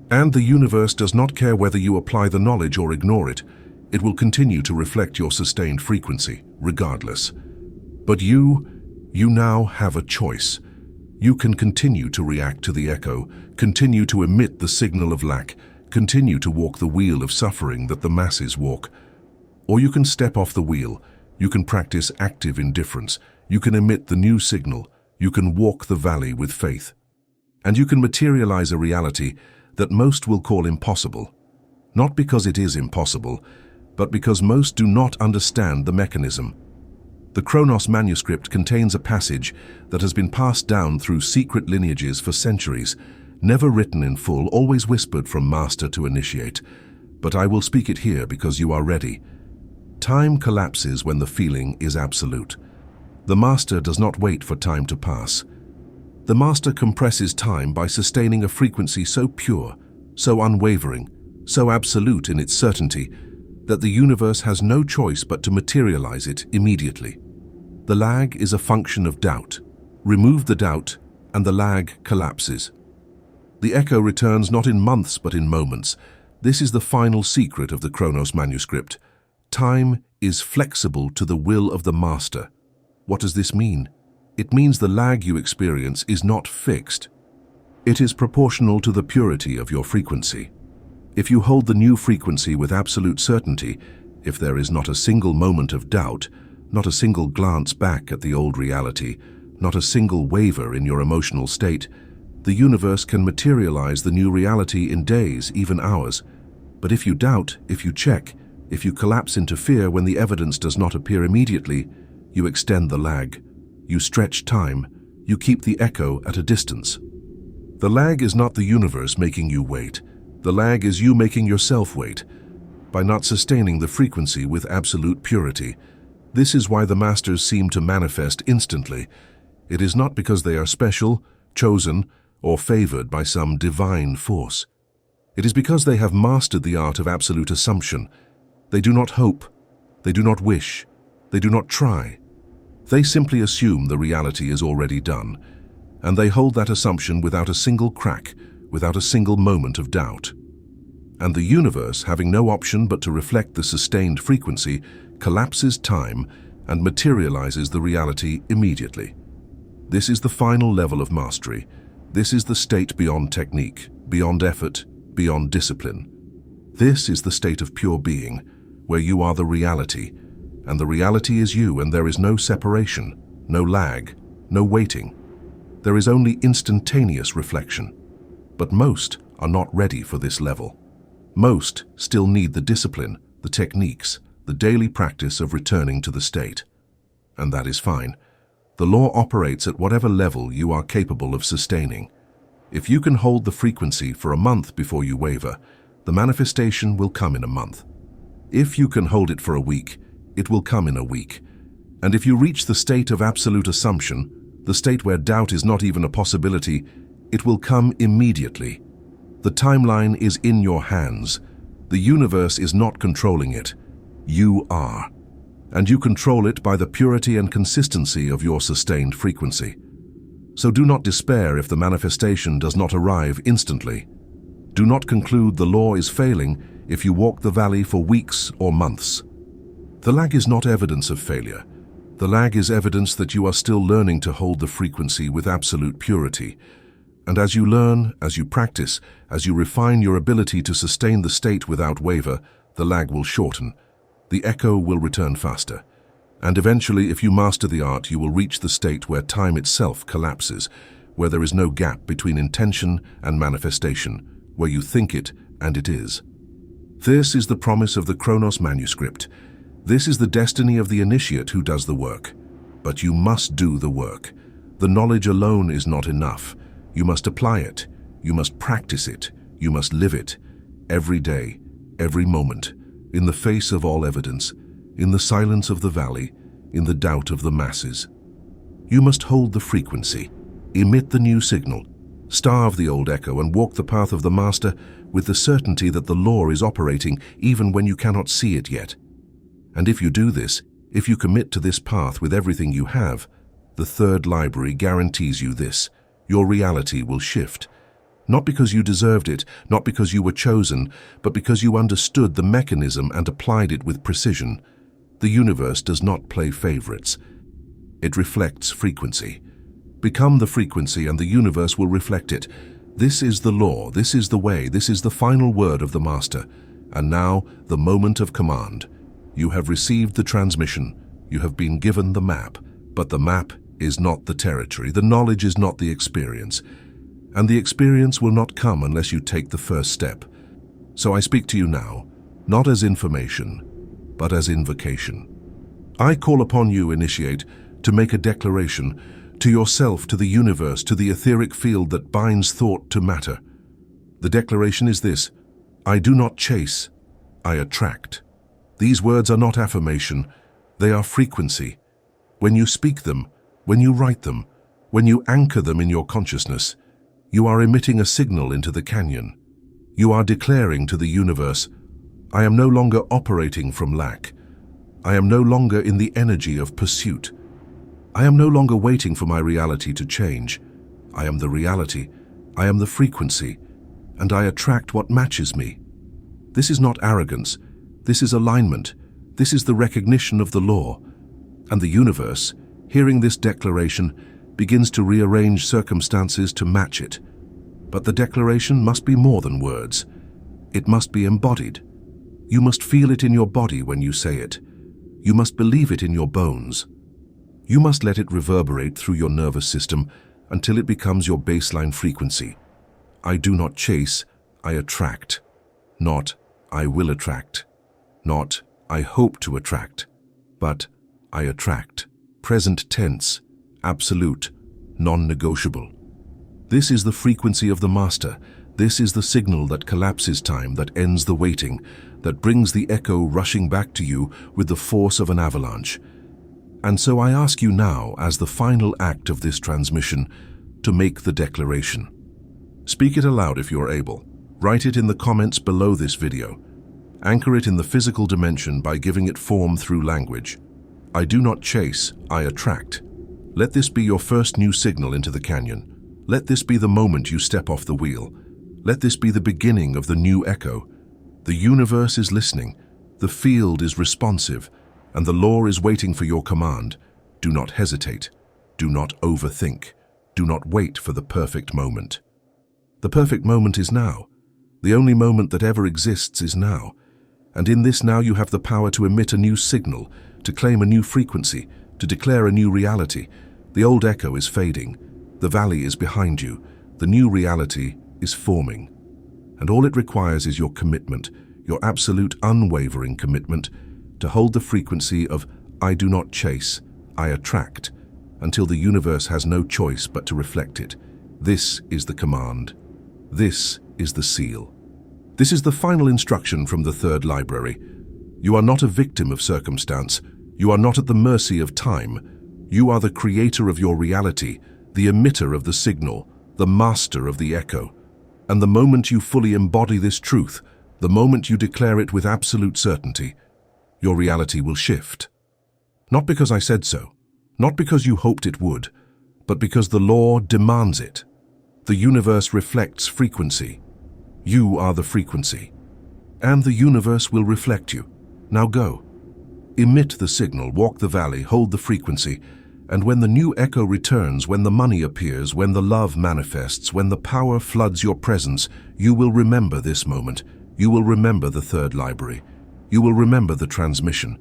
Speaker 1: And the universe does not care whether you apply the knowledge or ignore it. It will continue to reflect your sustained frequency, regardless. But you now have a choice. You can continue to react to the echo, continue to emit the signal of lack, continue to walk the wheel of suffering that the masses walk. Or you can step off the wheel. You can practice active indifference. You can emit the new signal. You can walk the valley with faith. And you can materialize a reality that most will call impossible. Not because it is impossible, but because most do not understand the mechanism. The Chronos Manuscript contains a passage that has been passed down through secret lineages for centuries, never written in full, always whispered from master to initiate. But I will speak it here because you are ready. Time collapses when the feeling is absolute. The master does not wait for time to pass. The master compresses time by sustaining a frequency so pure, so unwavering, so absolute in its certainty, that the universe has no choice but to materialize it immediately. The lag is a function of doubt. Remove the doubt, and the lag collapses. The echo returns not in months but in moments. This is the final secret of the Chronos Manuscript. Time is flexible to the will of the master. What does this mean? It means the lag you experience is not fixed. It is proportional to the purity of your frequency. If you hold the new frequency with absolute certainty, if there is not a single moment of doubt, not a single glance back at the old reality, not a single waver in your emotional state, the universe can materialize the new reality in days, even hours. But if you doubt, if you check, if you collapse into fear when the evidence does not appear immediately, you extend the lag. You stretch time. You keep the echo at a distance. The lag is not the universe making you wait. The lag is you making yourself wait, by not sustaining the frequency with absolute purity. This is why the masters seem to manifest instantly. It is not because they are special, chosen, or favored by some divine force. It is because they have mastered the art of absolute assumption. They do not hope. They do not wish. They do not try. They simply assume the reality is already done, and they hold that assumption without a single crack, without a single moment of doubt. And the universe, having no option but to reflect the sustained frequency, collapses time and materializes the reality immediately. This is the final level of mastery. This is the state beyond technique, beyond effort, beyond discipline. This is the state of pure being, where you are the reality, and the reality is you, and there is no separation, no lag, no waiting. There is only instantaneous reflection. But most are not ready for this level. Most still need the discipline, the techniques, the daily practice of returning to the state. And that is fine. The law operates at whatever level you are capable of sustaining. If you can hold the frequency for a month before you waver, the manifestation will come in a month. If you can hold it for a week, it will come in a week. And if you reach the state of absolute assumption, the state where doubt is not even a possibility, it will come immediately. The timeline is in your hands. The universe is not controlling it. You are. And you control it by the purity and consistency of your sustained frequency. So do not despair if the manifestation does not arrive instantly. Do not conclude the law is failing if you walk the valley for weeks or months. The lag is not evidence of failure. The lag is evidence that you are still learning to hold the frequency with absolute purity. And as you learn, as you practice, as you refine your ability to sustain the state without waver, the lag will shorten. The echo will return faster. And eventually, if you master the art, you will reach the state where time itself collapses, where there is no gap between intention and manifestation, where you think it and it is. This is the promise of the Chronos Manuscript. This is the destiny of the initiate who does the work. But you must do the work. The knowledge alone is not enough. You must apply it. You must practice it. You must live it. Every day, every moment, in the face of all evidence, in the silence of the valley, in the doubt of the masses. You must hold the frequency, emit the new signal, starve the old echo, and walk the path of the master with the certainty that the law is operating even when you cannot see it yet. And if you do this, if you commit to this path with everything you have, the third library guarantees you this: your reality will shift. Not because you deserved it, not because you were chosen, but because you understood the mechanism and applied it with precision. The universe does not play favorites. It reflects frequency. Become the frequency and the universe will reflect it. This is the law, this is the way, this is the final word of the master. And now, the moment of command. You have received the transmission. You have been given the map. But the map is not the territory. The knowledge is not the experience. And the experience will not come unless you take the first step. So I speak to you now, not as information, but as invocation. I call upon you, initiate, to make a declaration to yourself, to the universe, to the etheric field that binds thought to matter. The declaration is this: I do not chase, I attract. These words are not affirmation, they are frequency. When you speak them, when you write them, when you anchor them in your consciousness, you are emitting a signal into the canyon. You are declaring to the universe, I am no longer operating from lack. I am no longer in the energy of pursuit. I am no longer waiting for my reality to change. I am the reality, I am the frequency, and I attract what matches me. This is not arrogance, this is alignment, this is the recognition of the law. And the universe, hearing this declaration, begins to rearrange circumstances to match it. But the declaration must be more than words. It must be embodied. You must feel it in your body when you say it. You must believe it in your bones. You must let it reverberate through your nervous system until it becomes your baseline frequency. I do not chase, I attract. Not, I will attract. Not, I hope to attract. But, I attract. Present tense, absolute, non-negotiable. This is the frequency of the master. This is the signal that collapses time, that ends the waiting, that brings the echo rushing back to you with the force of an avalanche. And so I ask you now, as the final act of this transmission, to make the declaration. Speak it aloud if you're able. Write it in the comments below this video. Anchor it in the physical dimension by giving it form through language. I do not chase, I attract. Let this be your first new signal into the canyon. Let this be the moment you step off the wheel. Let this be the beginning of the new echo. The universe is listening, the field is responsive, and the law is waiting for your command. Do not hesitate. Do not overthink. Do not wait for the perfect moment. The perfect moment is now. The only moment that ever exists is now. And in this now you have the power to emit a new signal, to claim a new frequency, to declare a new reality. The old echo is fading. The valley is behind you. The new reality is forming. And all it requires is your commitment, your absolute unwavering commitment, to hold the frequency of I do not chase, I attract, until the universe has no choice but to reflect it. This is the command. This is the seal. This is the final instruction from the third library. You are not a victim of circumstance. You are not at the mercy of time. You are the creator of your reality, the emitter of the signal, the master of the echo. And the moment you fully embody this truth, the moment you declare it with absolute certainty, your reality will shift. Not because I said so, not because you hoped it would, but because the law demands it. The universe reflects frequency. You are the frequency. And the universe will reflect you. Now go. Emit the signal, walk the valley, hold the frequency, and when the new echo returns, when the money appears, when the love manifests, when the power floods your presence, you will remember this moment. You will remember the third library. You will remember the transmission.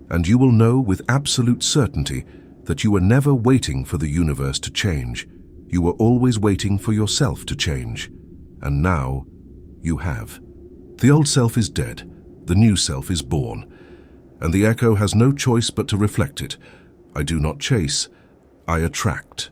Speaker 1: And you will know with absolute certainty that you were never waiting for the universe to change. You were always waiting for yourself to change. And now, you have. The old self is dead. The new self is born. And the echo has no choice but to reflect it. I do not chase, I attract.